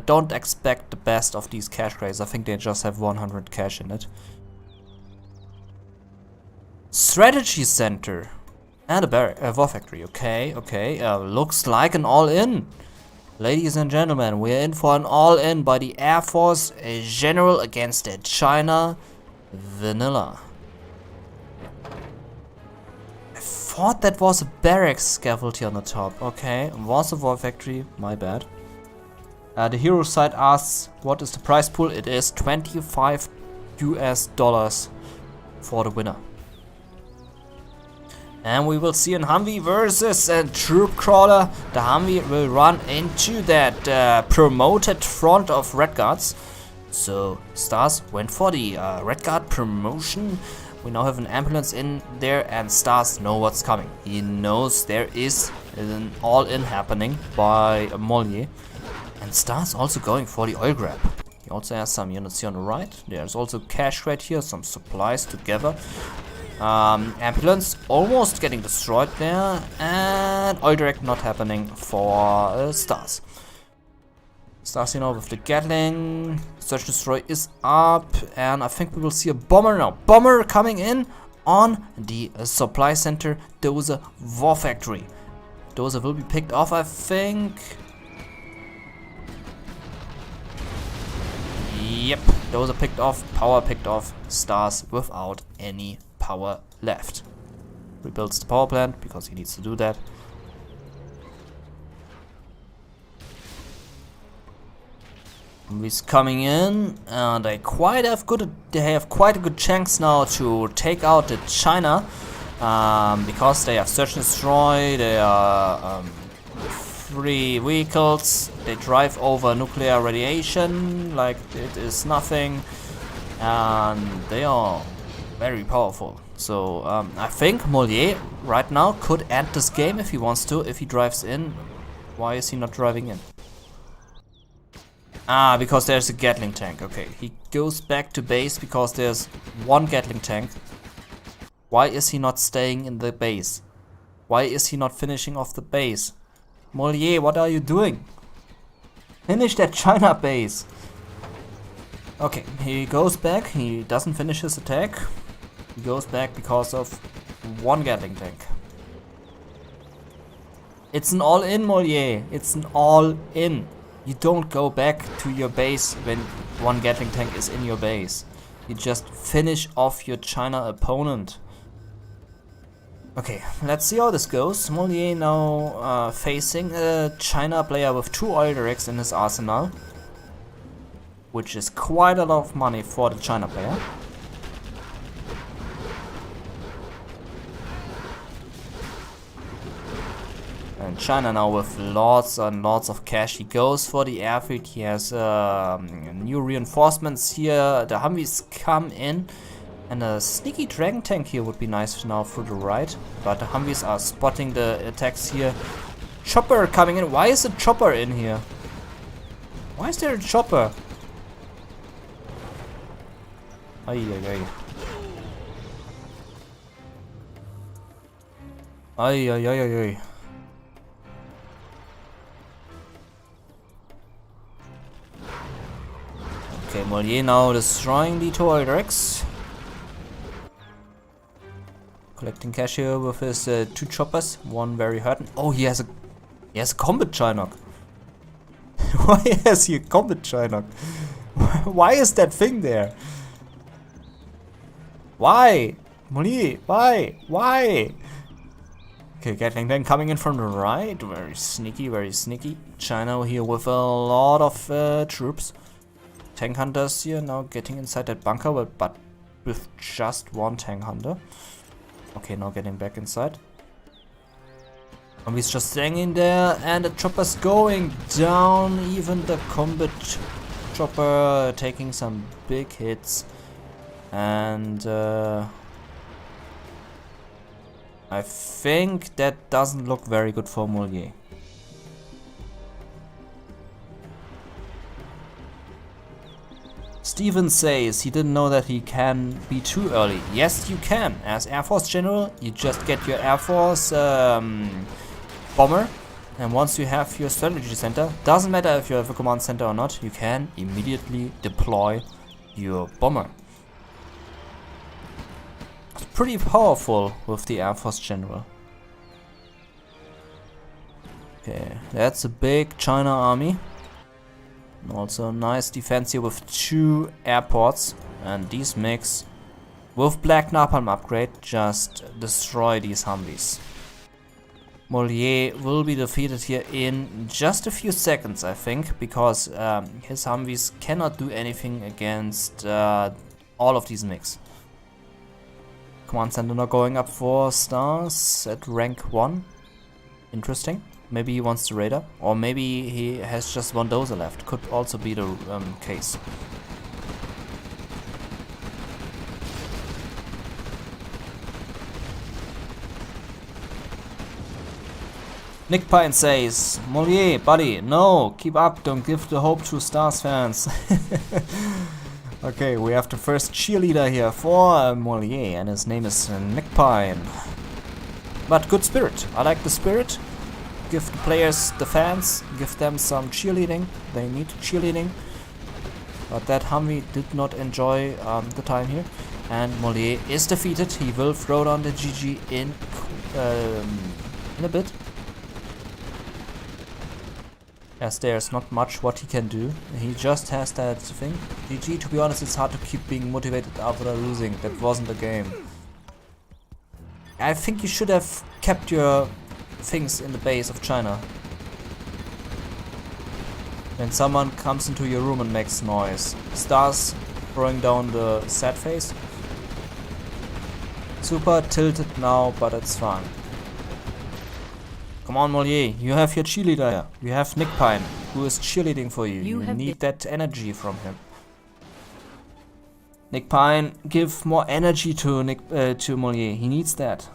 Don't expect the best of these cash crates. I think they just have 100 cash in it. Strategy center and a war factory. Okay, okay. Looks like an all-in. Ladies and gentlemen, we're in for an all-in by the Air Force General against the China Vanilla. I thought that was a barracks scaffold here on the top. Okay, was a war factory, my bad. The hero side asks, what is the prize pool? It is $25 US for the winner. And we will see an Humvee versus a troop crawler. The Humvee will run into that promoted front of Red Guards. So StaZzz went for the Red Guard promotion. We now have an ambulance in there and StaZzz knows what's coming. He knows there is an all-in happening by Moliere. And StaZzz also going for the oil grab. He also has some units here on the right. There's also cash right here, some supplies together. Ambulance almost getting destroyed there. And oil direct not happening for StaZzz. StaZzz, you know, with the Gatling. Search and destroy is up. And I think we will see a bomber now. Bomber coming in on the supply center. There was a war factory. Dozer will be picked off, I think. Yep, Dozer picked off, power picked off, StaZzz without any power left. Rebuilds the power plant because he needs to do that. He's coming in, and they have quite a good chance now to take out the China, because they have search and destroy. They are 3 vehicles. They drive over nuclear radiation like it is nothing, and they are very powerful. So I think Moliere right now could end this game if he wants to. If he drives in, why is he not driving in? Ah, because there's a Gatling tank. Okay, he goes back to base because there's 1 Gatling tank. Why is he not staying in the base? Why is he not finishing off the base? Moliere, what are you doing? Finish that China base. Okay, he goes back. He doesn't finish his attack. He goes back because of 1 Gatling tank. It's an all-in, Moliere. It's an all-in. You don't go back to your base when 1 Gatling tank is in your base. You just finish off your China opponent. Okay, let's see how this goes. Moliere now facing a China player with 2 oil derricks in his arsenal, which is quite a lot of money for the China player. And China now with lots and lots of cash. He goes for the airfield. He has new reinforcements here. The Humvees come in. And a sneaky dragon tank here would be nice now through the right. But the Humvees are spotting the attacks here. Chopper coming in. Why is a chopper in here? Why is there a chopper? Ay, ay, ay. Ay, ay, ay, ay, ay. Okay, Moliere now destroying the 2 oil derricks. Collecting cash here with his 2 choppers. 1 very hurting. Oh, he has a combat Chinook. Why has he a combat Chinook? Why is that thing there? Why? Moliere, why? Why? Okay, Gatling tank coming in from the right. Very sneaky, very sneaky. China here with a lot of troops. Tank hunters here now getting inside that bunker, but with just 1 tank hunter. Okay, now getting back inside. And he's just staying in there, and the chopper's going down. Even the combat chopper taking some big hits. And I think that doesn't look very good for Moliere. Steven says he didn't know that he can be too early. Yes, you can. As Air Force General, you just get your Air Force bomber. And once you have your strategy center, doesn't matter if you have a command center or not, you can immediately deploy your bomber. It's pretty powerful with the Air Force General. Okay, that's a big China army. Also nice defense here with 2 airports, and these MiGs with Black Napalm upgrade just destroy these Humvees. Moliere will be defeated here in just a few seconds, I think, because his Humvees cannot do anything against all of these MiGs. Command center now going up for StaZzz at rank 1. Interesting. Maybe he wants the radar, or maybe he has just 1 dozer left. Could also be the case. Nick Pine says, Moliere, buddy, no, keep up, don't give the hope to StaZzz fans. Okay, we have the first cheerleader here for Moliere, and his name is Nick Pine. But good spirit, I like the spirit. Give the players, the fans, give them some cheerleading. They need cheerleading. But that Humvee did not enjoy the time here. And Moliere is defeated. He will throw down the GG in a bit. as there's not much what he can do. He just has that thing. GG, to be honest, it's hard to keep being motivated after losing. That wasn't a game. I think you should have kept your things in the base of China. When someone comes into your room and makes noise. StaZzz throwing down the sad face. Super tilted now, but it's fine. Come on, Moliere, you have your cheerleader here. You have Nick Pine, who is cheerleading for you. You need that energy from him. Nick Pine, give more energy to Moliere. He needs that.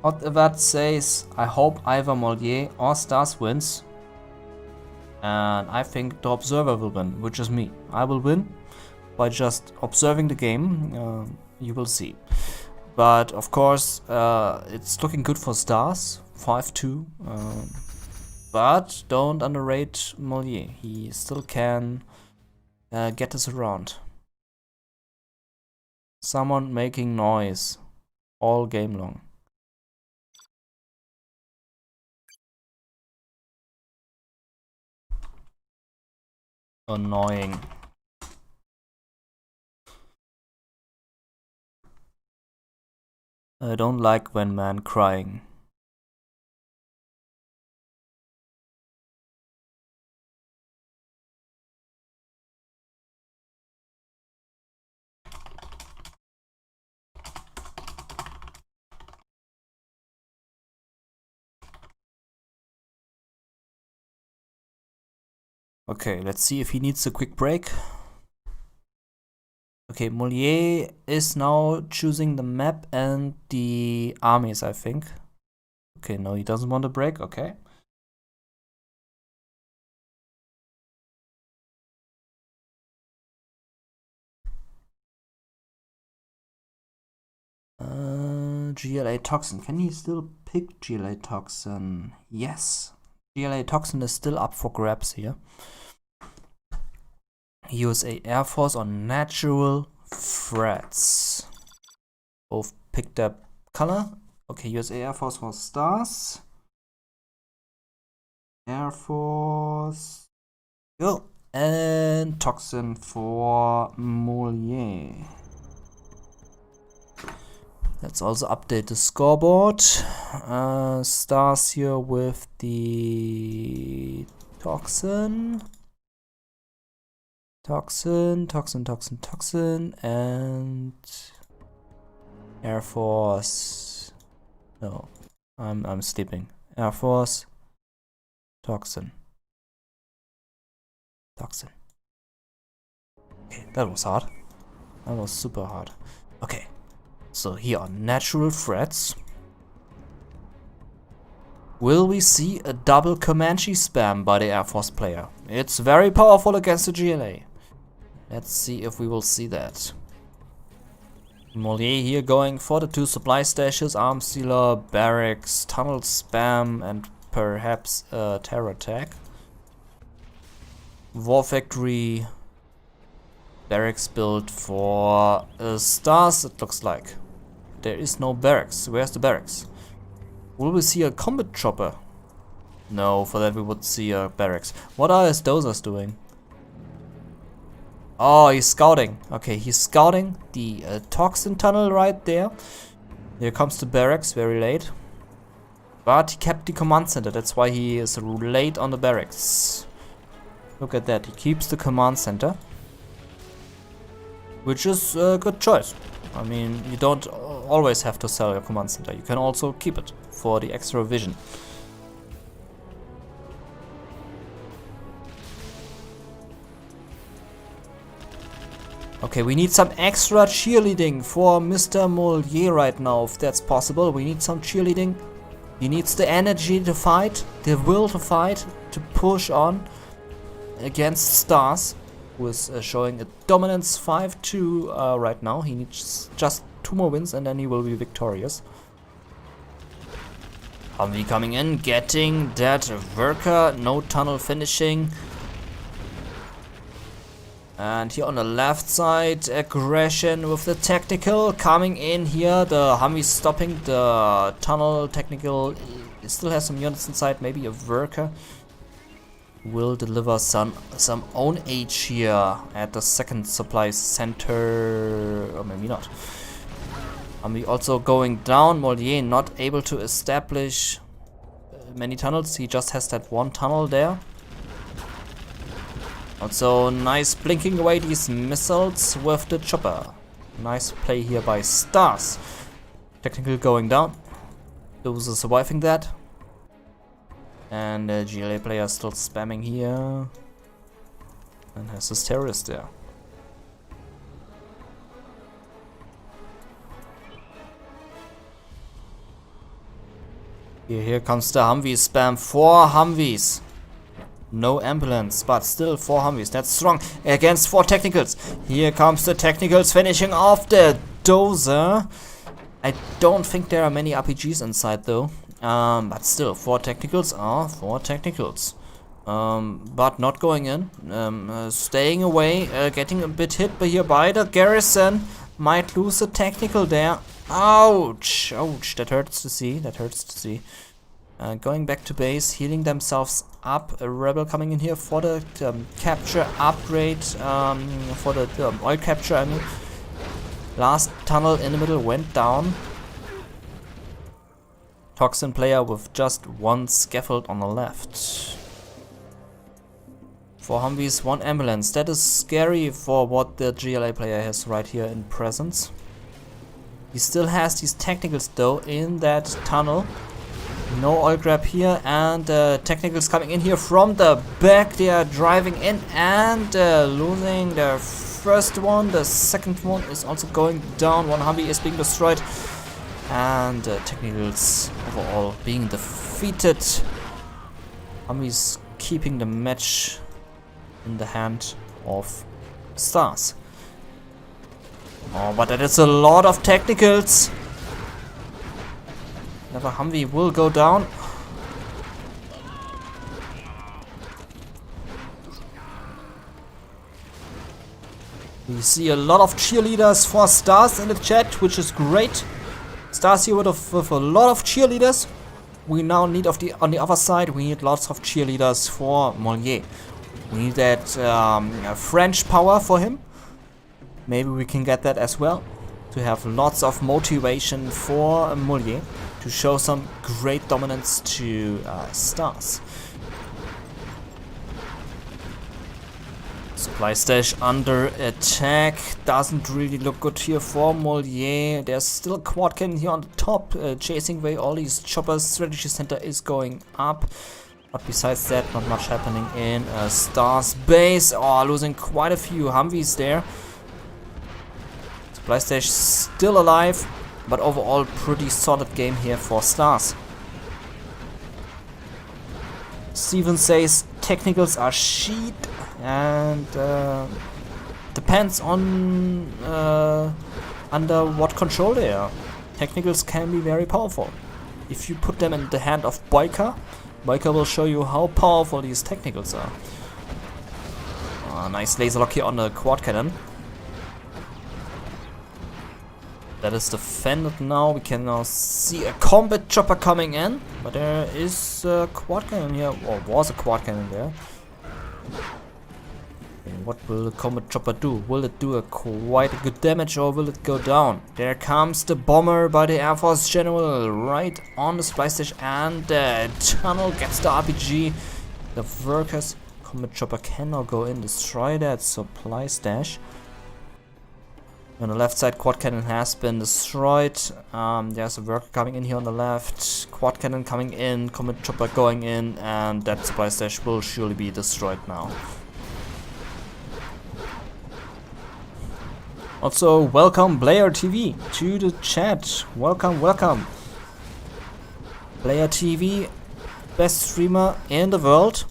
What says, I hope either Moliere or StaZzz wins. And I think the observer will win, which is me. I will win by just observing the game. You will see. But of course, it's looking good for StaZzz, 5-2. But don't underrate Moliere. He still can get this around. Someone making noise all game long. Annoying. I don't like when man crying. Okay, let's see if he needs a quick break. Okay, Moliere is now choosing the map and the armies, I think. Okay, no, he doesn't want a break. Okay. GLA Toxin. Can he still pick GLA Toxin? Yes. GLA Toxin is still up for grabs here. USA Air Force on natural threats. Both picked up color. Okay, USA Air Force for StaZzz. Air Force. Go. And Toxin for Moliere. Let's also update the scoreboard. StaZzz here with the Toxin. Toxin, and Air Force. No, I'm sleeping. Air Force, Toxin. Okay, that was hard. That was super hard. Okay, so here are natural threats. Will we see a double Comanche spam by the Air Force player? It's very powerful against the GLA. Let's see if we will see that. Moliere here going for the 2 supply stashes, arms dealer, barracks, tunnel spam, and perhaps a terror attack. War factory, barracks built for StaZzz, it looks like. There is no barracks. Where's the barracks? Will we see a combat chopper? No, for that we would see a barracks. What are StaZzz doing? Oh, he's scouting. Okay, he's scouting the Toxin tunnel right there. Here comes the barracks, very late. But he kept the command center, that's why he is late on the barracks. Look at that, he keeps the command center. Which is a good choice. I mean, you don't always have to sell your command center. You can also keep it for the extra vision. Okay, we need some extra cheerleading for Mr. Moliere right now, if that's possible. We need some cheerleading. He needs the energy to fight, the will to fight, to push on against StaZzz, who is showing a dominance 5-2 right now. He needs just 2 more wins and then he will be victorious. Humvee coming in, getting that worker, no tunnel finishing. And here on the left side, aggression with the technical coming in here. The Humvee stopping the tunnel. Technical still has some units inside, maybe a worker. Will deliver some own age here at the second supply center, or maybe not. Humvee also going down. Moliere not able to establish many tunnels. He just has that one tunnel there. Also nice blinking away these missiles with the chopper. Nice play here by StaZzz. Technical going down. Those are surviving that. And the GLA player still spamming here. And has his terrorist there. Here comes the Humvee spam. 4 Humvees. No ambulance, but still 4 Humvees. That's strong against 4 technicals. Here comes the technicals finishing off the dozer. I don't think there are many RPGs inside though. But still, 4 technicals are 4 technicals. But not going in. Staying away, getting a bit hit by the garrison. Might lose a technical there. Ouch! Ouch! That hurts to see. That hurts to see. Going back to base, healing themselves up. A rebel coming in here for the capture upgrade, for the oil capture, I mean. Last tunnel in the middle went down. Toxin player with just 1 scaffold on the left. 4 Humvees, 1 ambulance. That is scary for what the GLA player has right here in presence. He still has these technicals though in that tunnel. No oil grab here, and technicals coming in here from the back. They are driving in and losing the first one. The second one is also going down. 1 Humvee is being destroyed, and technicals overall being defeated. Humvee's keeping the match in the hand of StaZzz. Oh, but that is a lot of technicals. Another Humvee will go down. We see a lot of cheerleaders for StaZzz in the chat, which is great. StaZzz here with a lot of cheerleaders. We now need on the other side, we need lots of cheerleaders for Moliere. We need that French power for him. Maybe we can get that as well. To have lots of motivation for Moliere. To show some great dominance to StaZzz. Supply stash under attack. Doesn't really look good here for Moliere. There's still a quad cannon here on the top, chasing away all these choppers. Strategy center is going up. But besides that, not much happening in StaZzz base. Oh, losing quite a few Humvees there. Supply stash still alive. But overall, pretty solid game here for StaZzz. Steven says technicals are shit, and depends on under what control they are. Technicals can be very powerful. If you put them in the hand of Boyka, Boyka will show you how powerful these technicals are. Nice laser lock here on the quad cannon. That is defended now. We can now see a combat chopper coming in. But there is a quad cannon here. Or was a quad cannon there. And what will the combat chopper do? Will it do quite a good damage or will it go down? There comes the bomber by the Air Force General right on the supply station. And the tunnel gets the RPG. The workers. Combat chopper can now go in, destroy that supply stash. On the left side, quad cannon has been destroyed. There's a worker coming in here on the left. Quad cannon coming in, combat chopper going in, and that supply stash will surely be destroyed now. Also, welcome Player TV to the chat. Welcome, welcome. Player TV, best streamer in the world,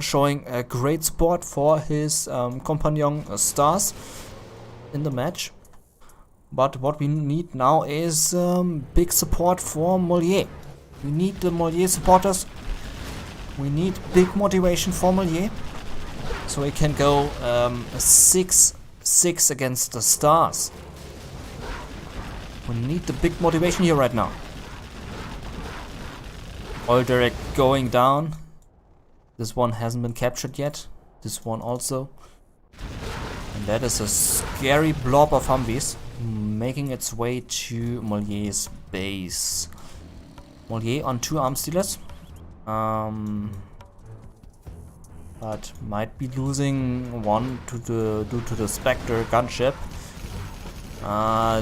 showing a great support for his companion StaZzz in the match. But what we need now is big support for Moliere. We need the Moliere supporters. We need big motivation for Moliere. so he can go 6-6 against the StaZzz. We need the big motivation here right now. Oil direct going down. This one hasn't been captured yet. This one also. And that is a scary blob of Humvees making its way to Moliere's base. Moliere on 2 arms dealers. But might be losing one due to the Spectre gunship.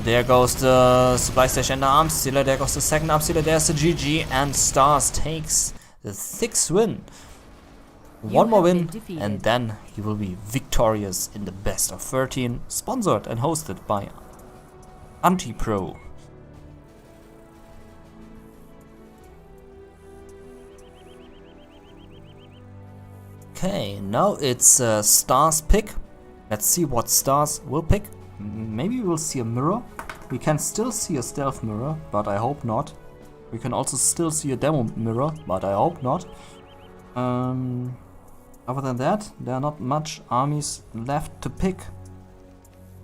There goes the supply station and the arms dealer. There goes the second arms dealer. There's the GG, and StaZzz takes the 6th win. One more win, and then he will be victorious in the best of 13, sponsored and hosted by Antipro. Okay, now it's StaZzz pick. Let's see what StaZzz will pick. Maybe we'll see a mirror. We can still see a stealth mirror, but I hope not. We can also still see a demo mirror, but I hope not. Other than that, there are not much armies left to pick.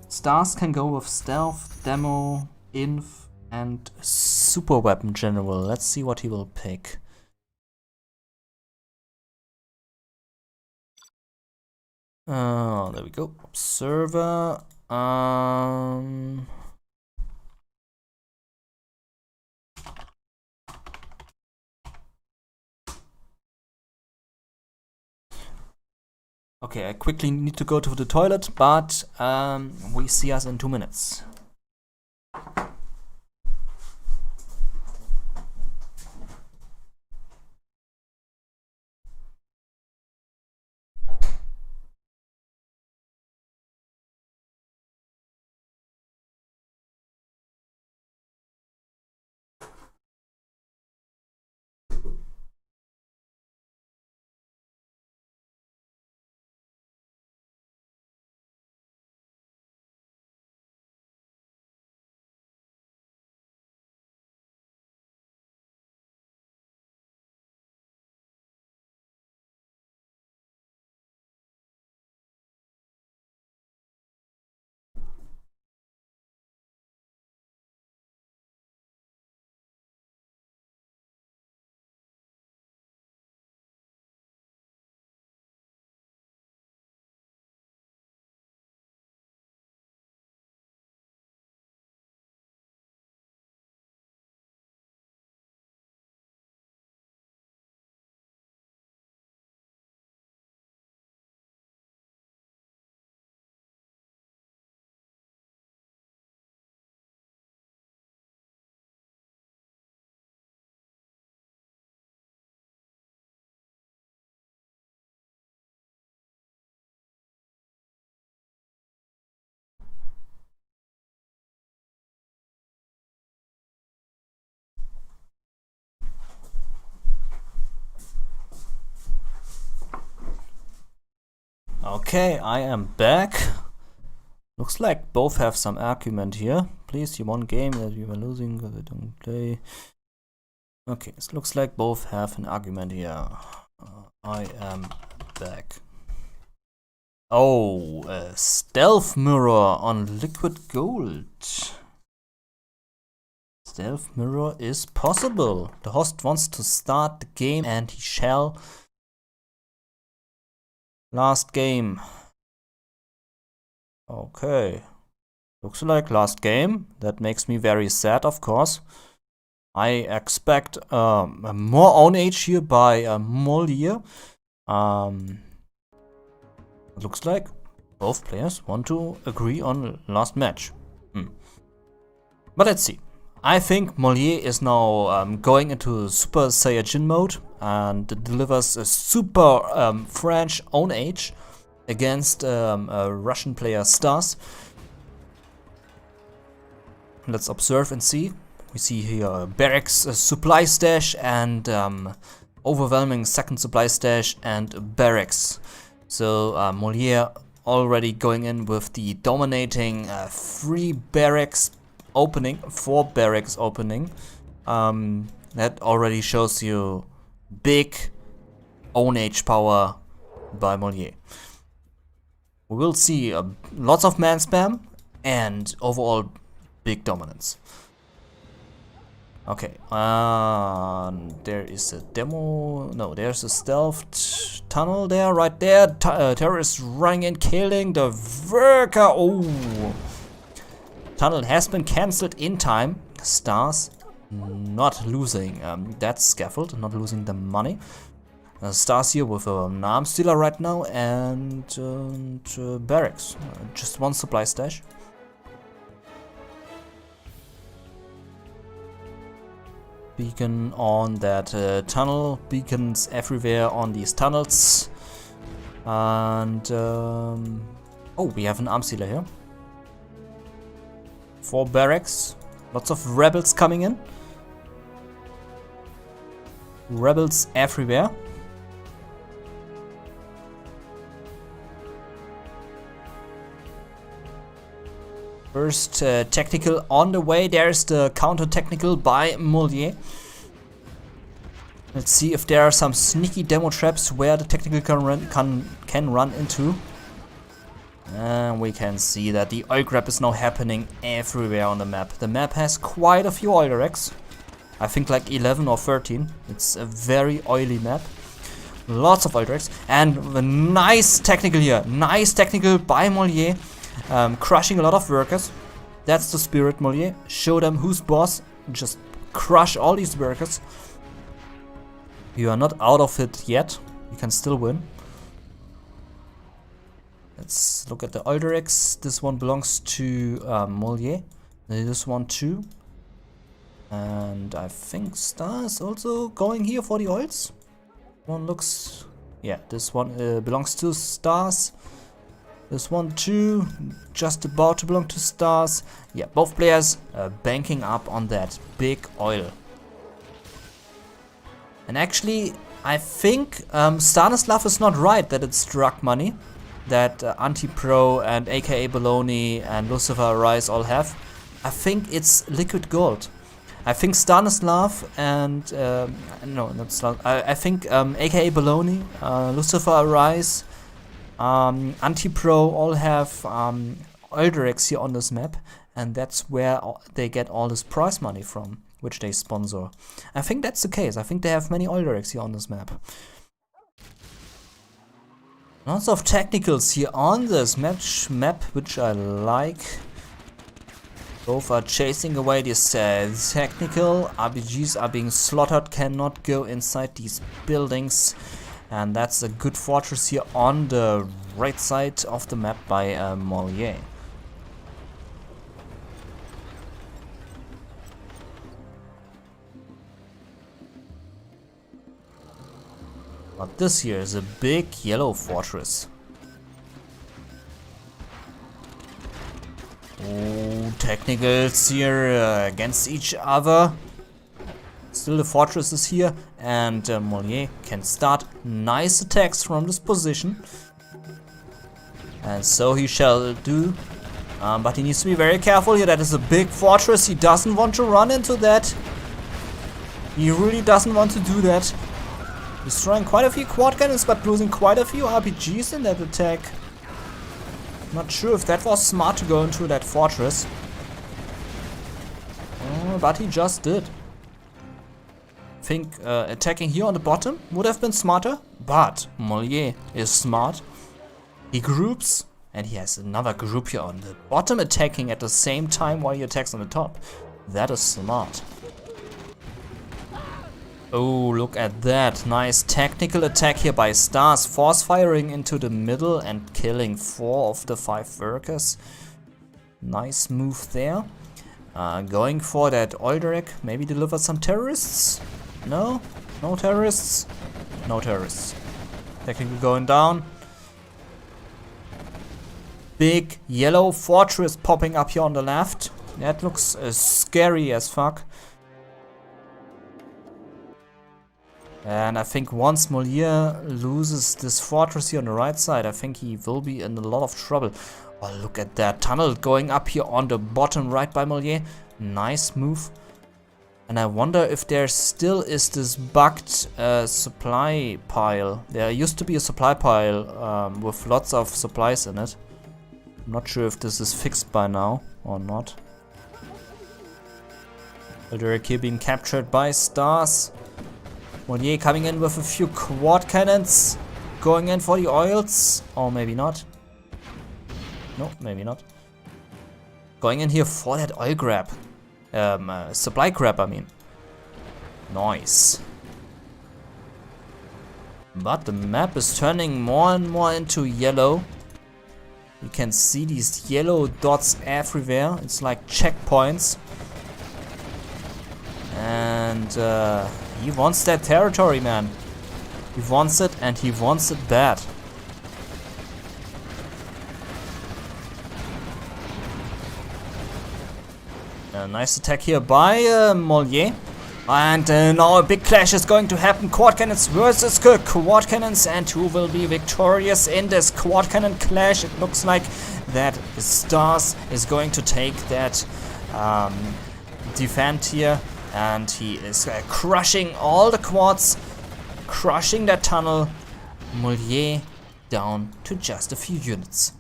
StaZzz can go with stealth, demo, inf, and super weapon general. Let's see what he will pick. There we go. Observer. Okay, I quickly need to go to the toilet, but we see us in 2 minutes. Okay, I am back. Looks like both have some argument here. Please, you won game that you were losing because I don't play. Okay, it looks like both have an argument here. I am back. Oh, a stealth mirror on liquid gold. Stealth mirror is possible. The host wants to start the game and he shall. Last game. Okay. Looks like last game. That makes me very sad, of course. I expect more own age here by Moliere. Looks like both players want to agree on last match. But let's see. I think Moliere is now going into Super Saiyajin mode and delivers a super French own age against a Russian player StaZzz. Let's observe and see. We see here barracks supply stash and overwhelming second supply stash and barracks. So Moliere already going in with the dominating 3 barracks opening, 4 barracks opening. That already shows you big own age power by Moliere. We will see lots of man spam and overall big dominance. Okay, there is a demo. No, there's a stealthed tunnel there, right there. Terrorists running and killing the worker. Oh, tunnel has been cancelled in time. StaZzz not losing that scaffold, not losing the money. StaZzz here with an arms dealer right now and barracks. Just one supply stash. Beacon on that tunnel, beacons everywhere on these tunnels. And oh, we have an arms dealer here. 4 barracks, lots of rebels coming in. Rebels everywhere. First technical on the way. There's the counter technical by Moliere. Let's see if there are some sneaky demo traps where the technical can run into. And we can see that the oil grab is now happening everywhere on the map. The map has quite a few oil directs. I think like 11 or 13. It's a very oily map. Lots of oil directs. And a nice technical here. Nice technical by Moliere. Crushing a lot of workers. That's the spirit, Moliere. Show them who's boss. Just crush all these workers. You are not out of it yet. You can still win. Let's look at the oil directs. This one belongs to Moliere. This one too. And I think StaZzz also going here for the oils. One looks... Yeah, this one belongs to StaZzz. This one too, just about to belong to StaZzz. Yeah, both players banking up on that big oil. And actually, I think StaZzz is not right that it's drug money that Anti-Pro and aka Baloney and Lucifer Rise all have. I think it's liquid gold. I think StaZzz and no, not StaZzz. I think aka Baloney, Lucifer Rise, Anti-Pro all have oil directs here on this map, and that's where they get all this prize money from, which they sponsor. I think that's the case. I think they have many oil directs here on this map. Lots of technicals here on this map, which I like. Both are chasing away this technical. RPGs are being slaughtered, cannot go inside these buildings. And that's a good fortress here on the right side of the map by Moliere. But this here is a big yellow fortress. Oh, technicals here against each other. Still the fortress is here, and Moliere can start nice attacks from this position. And so he shall do. But he needs to be very careful here. That is a big fortress. He doesn't want to run into that. He really doesn't want to do that. Destroying quite a few quad cannons, but losing quite a few RPGs in that attack. Not sure if that was smart to go into that fortress. But he just did. I think attacking here on the bottom would have been smarter, but Moliere is smart. He groups, and he has another group here on the bottom attacking at the same time while he attacks on the top. That is smart. Oh, look at that. Nice technical attack here by StaZzz. Force firing into the middle and killing 4 of the 5 workers. Nice move there. Going for that oil direct. Maybe deliver some terrorists? No? No terrorists? No terrorists. Technically going down. Big yellow fortress popping up here on the left. That looks scary as fuck. And I think once Moliere loses this fortress here on the right side, I think he will be in a lot of trouble. Oh, look at that tunnel going up here on the bottom right by Moliere. Nice move. And I wonder if there still is this bugged supply pile. There used to be a supply pile with lots of supplies in it. I'm not sure if this is fixed by now or not. Moliere here being captured by StaZzz. Moliere coming in with a few quad cannons. Going in for the oils. Or maybe not. No, maybe not. Going in here for that oil grab. Supply grab, I mean. Nice. But the map is turning more and more into yellow. You can see these yellow dots everywhere. It's like checkpoints. And he wants that territory, man. He wants it, and he wants it bad. A nice attack here by Moliere. And now a big clash is going to happen. Quad cannons versus quad cannons. And who will be victorious in this quad cannon clash? It looks like that StaZzz is going to take that defend here. And he is crushing all the quads. Crushing that tunnel. Moliere down to just a few units.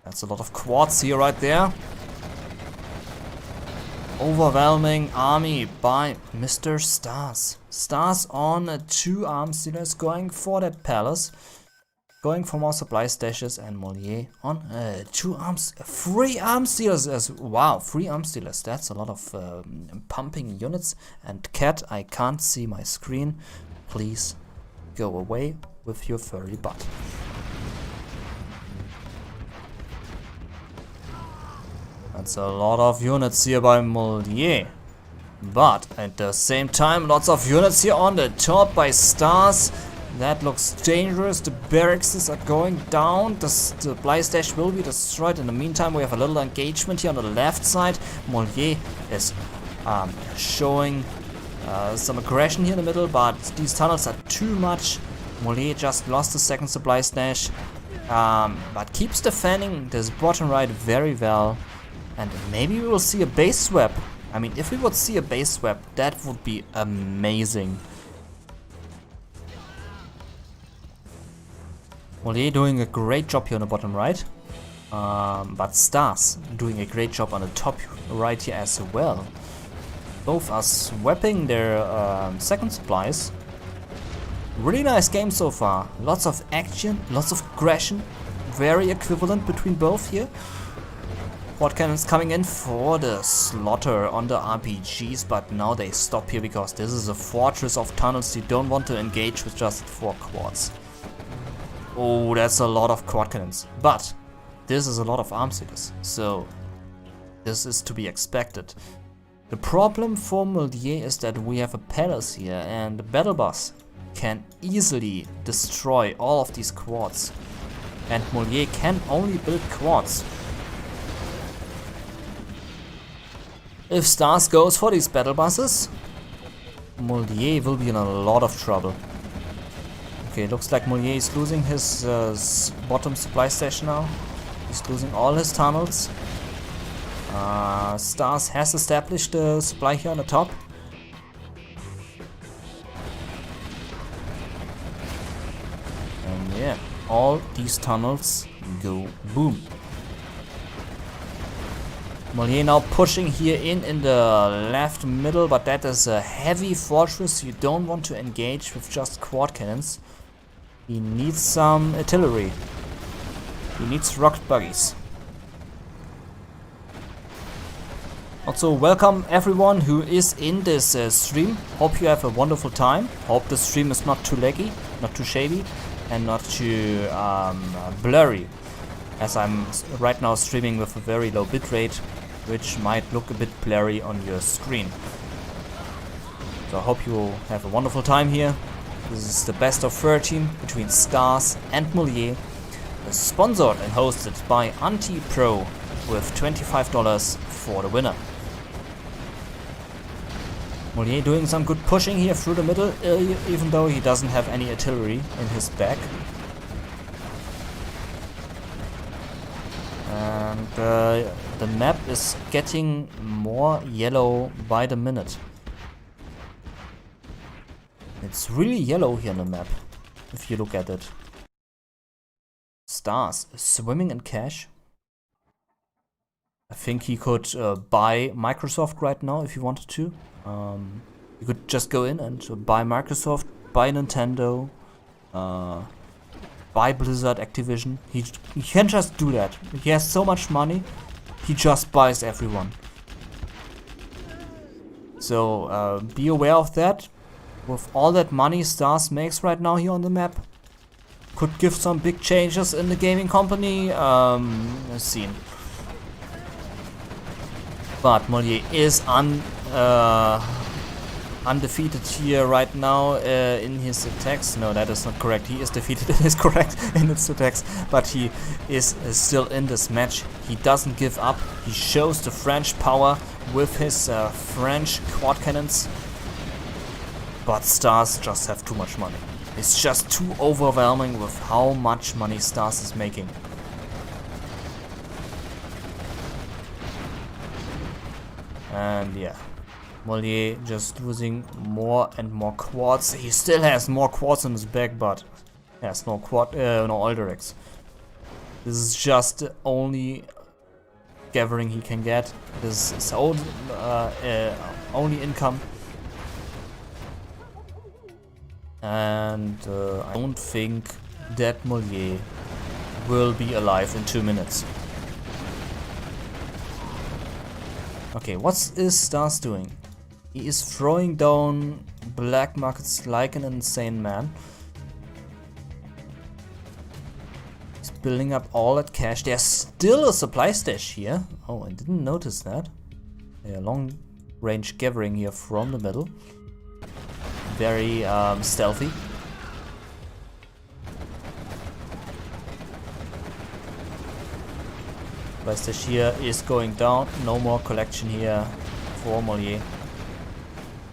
That's a lot of quads here right there. Overwhelming army by Mr. StaZzz. StaZzz on 2 arms dealers going for that palace. Going for more supply stashes, and Moliere on 3 arms dealers as wow, 3 arms dealers. That's a lot of pumping units. And Cat, I can't see my screen. Please go away with your furry butt. That's a lot of units here by Moliere. But at the same time, lots of units here on the top by StaZzz. That looks dangerous. The barracks are going down. The supply stash will be destroyed. In the meantime, we have a little engagement here on the left side. Moliere is showing some aggression here in the middle, but these tunnels are too much. Moliere just lost the second supply stash, but keeps defending this bottom right very well. And maybe we will see a base swap. I mean, if we would see a base swap, that would be amazing. Moliere doing a great job here on the bottom right. But StaZzz doing a great job on the top right here as well. Both are swapping their second supplies. Really nice game so far. Lots of action, lots of aggression. Very equivalent between both here. Quad cannons coming in for the slaughter on the RPGs, but now they stop here because this is a fortress of tunnels. You don't want to engage with just 4 quads. Oh, that's a lot of quad cannons. But this is a lot of arms dealers, so this is to be expected. The problem for Moliere is that we have a palace here, and the battle bus can easily destroy all of these quads. And Moliere can only build quads. If StaZzz goes for these battle buses, Moliere will be in a lot of trouble. Okay, looks like Moliere is losing his bottom supply station now. He's losing all his tunnels. StaZzz has established the supply here on the top. And yeah, all these tunnels go boom. Moliere now pushing here in the left middle, but that is a heavy fortress. You don't want to engage with just quad cannons. He needs some artillery. He needs rocket buggies. Also, welcome everyone who is in this stream. Hope you have a wonderful time. Hope the stream is not too laggy, not too shady, and not too blurry. As I'm right now streaming with a very low bitrate, which might look a bit blurry on your screen. So I hope you will have a wonderful time here. This is the best of 13 between StaZzz and Moliere, sponsored and hosted by Antipro with $25 for the winner. Moliere doing some good pushing here through the middle, even though he doesn't have any artillery in his back. And the map is getting more yellow by the minute. It's really yellow here on the map, if you look at it. StaZzz is swimming in cash. I think he could buy Microsoft right now if he wanted to. He could just go in and buy Microsoft, buy Nintendo, buy Blizzard, Activision. He can just do that. He has so much money, he just buys everyone. So be aware of that. With all that money StaZzz makes right now here on the map, could give some big changes in the gaming company scene. But Moliere is undefeated here right now in his attacks. No, that is not correct. He is defeated in his attacks, but he is still in this match. He doesn't give up. He shows the French power with his French quad cannons. But StaZzz just have too much money. It's just too overwhelming with how much money StaZzz is making. And yeah, Moliere just losing more and more quads. He still has more quads in his back, but has no Alderex. This is just the only gathering he can get. This is his own only income. And I don't think that Moliere will be alive in 2 minutes. Okay, what is StaZzz doing? He is throwing down black markets like an insane man. He's building up all that cash. There's still a supply stash here. Oh, I didn't notice that. A long range gathering here from the middle. Very stealthy. Stash here is going down. No more collection here for Moliere.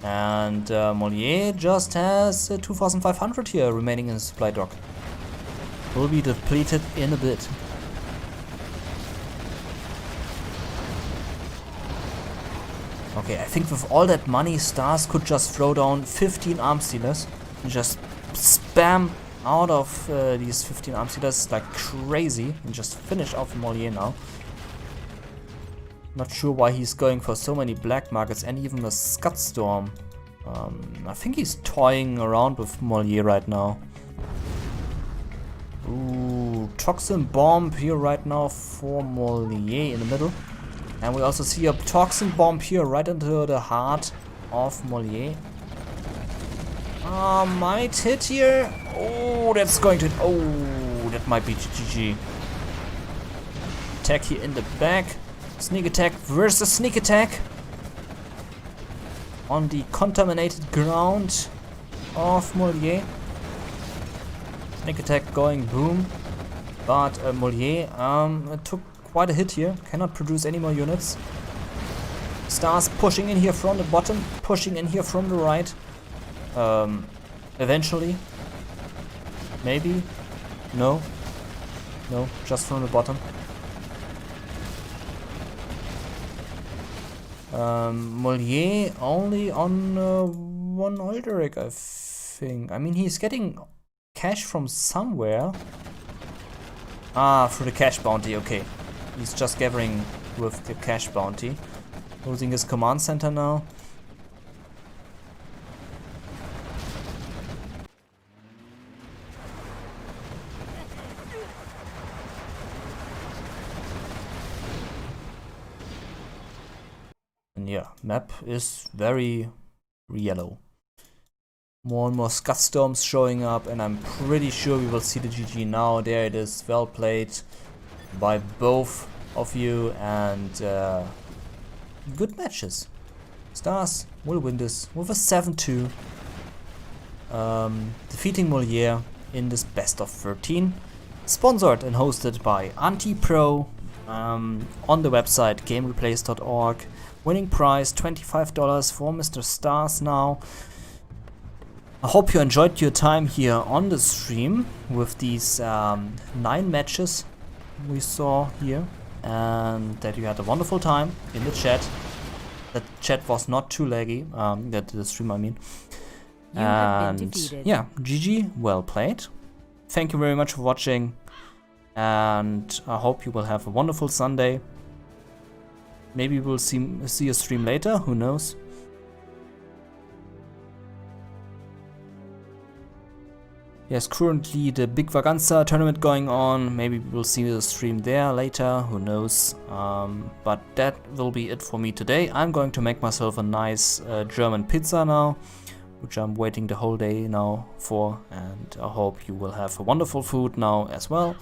And Moliere just has 2,500 here remaining in the supply dock. Will be depleted in a bit. Okay, I think with all that money, StaZzz could just throw down 15 arms dealers and just spam out of these 15 arms dealers like crazy and just finish off Moliere now. Not sure why he's going for so many black markets and even a Scud Storm. I think he's toying around with Moliere right now. Ooh, Toxin Bomb here right now for Moliere in the middle. And we also see a Toxin Bomb here right into the heart of Moliere. Might hit here. Oh, that's going to hit. Oh, that might be GG. Attack here in the back. Sneak attack versus sneak attack. On the contaminated ground of Moliere. Sneak attack going boom. But Moliere took quite a hit here. Cannot produce any more units. StaZzz pushing in here from the bottom. Pushing in here from the right. Eventually. Maybe. No. No, just from the bottom. Moliere only on one Alderac, I think. I mean, he's getting cash from somewhere. Ah, through the cash bounty, okay. He's just gathering with the cash bounty. Losing his command center now. And yeah, map is very yellow. More and more Scud Storms showing up, and I'm pretty sure we will see the GG now. There it is, well played by both of you, and good matches. StaZzz will win this with a 7-2, defeating Moliere in this best of 13. Sponsored and hosted by Antipro on the website gamereplays.org. Winning prize $25 for Mr. StaZzz now. I hope you enjoyed your time here on the stream with these 9 matches we saw here. and that you had a wonderful time in the chat. That chat was not too laggy, that the stream I mean. You have been defeated. Yeah, GG, well played. Thank you very much for watching, and I hope you will have a wonderful Sunday. Maybe we'll see a stream later, who knows. There's currently the Big Vaganza tournament going on. Maybe we'll see the stream there later, who knows. But that will be it for me today. I'm going to make myself a nice German pizza now, which I'm waiting the whole day now for. And I hope you will have a wonderful food now as well.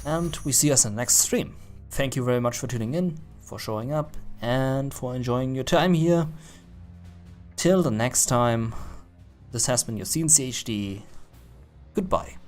And we see us in the next stream. Thank you very much for tuning in, for showing up, and for enjoying your time here. Till the next time. This has been your CNCHD. Goodbye.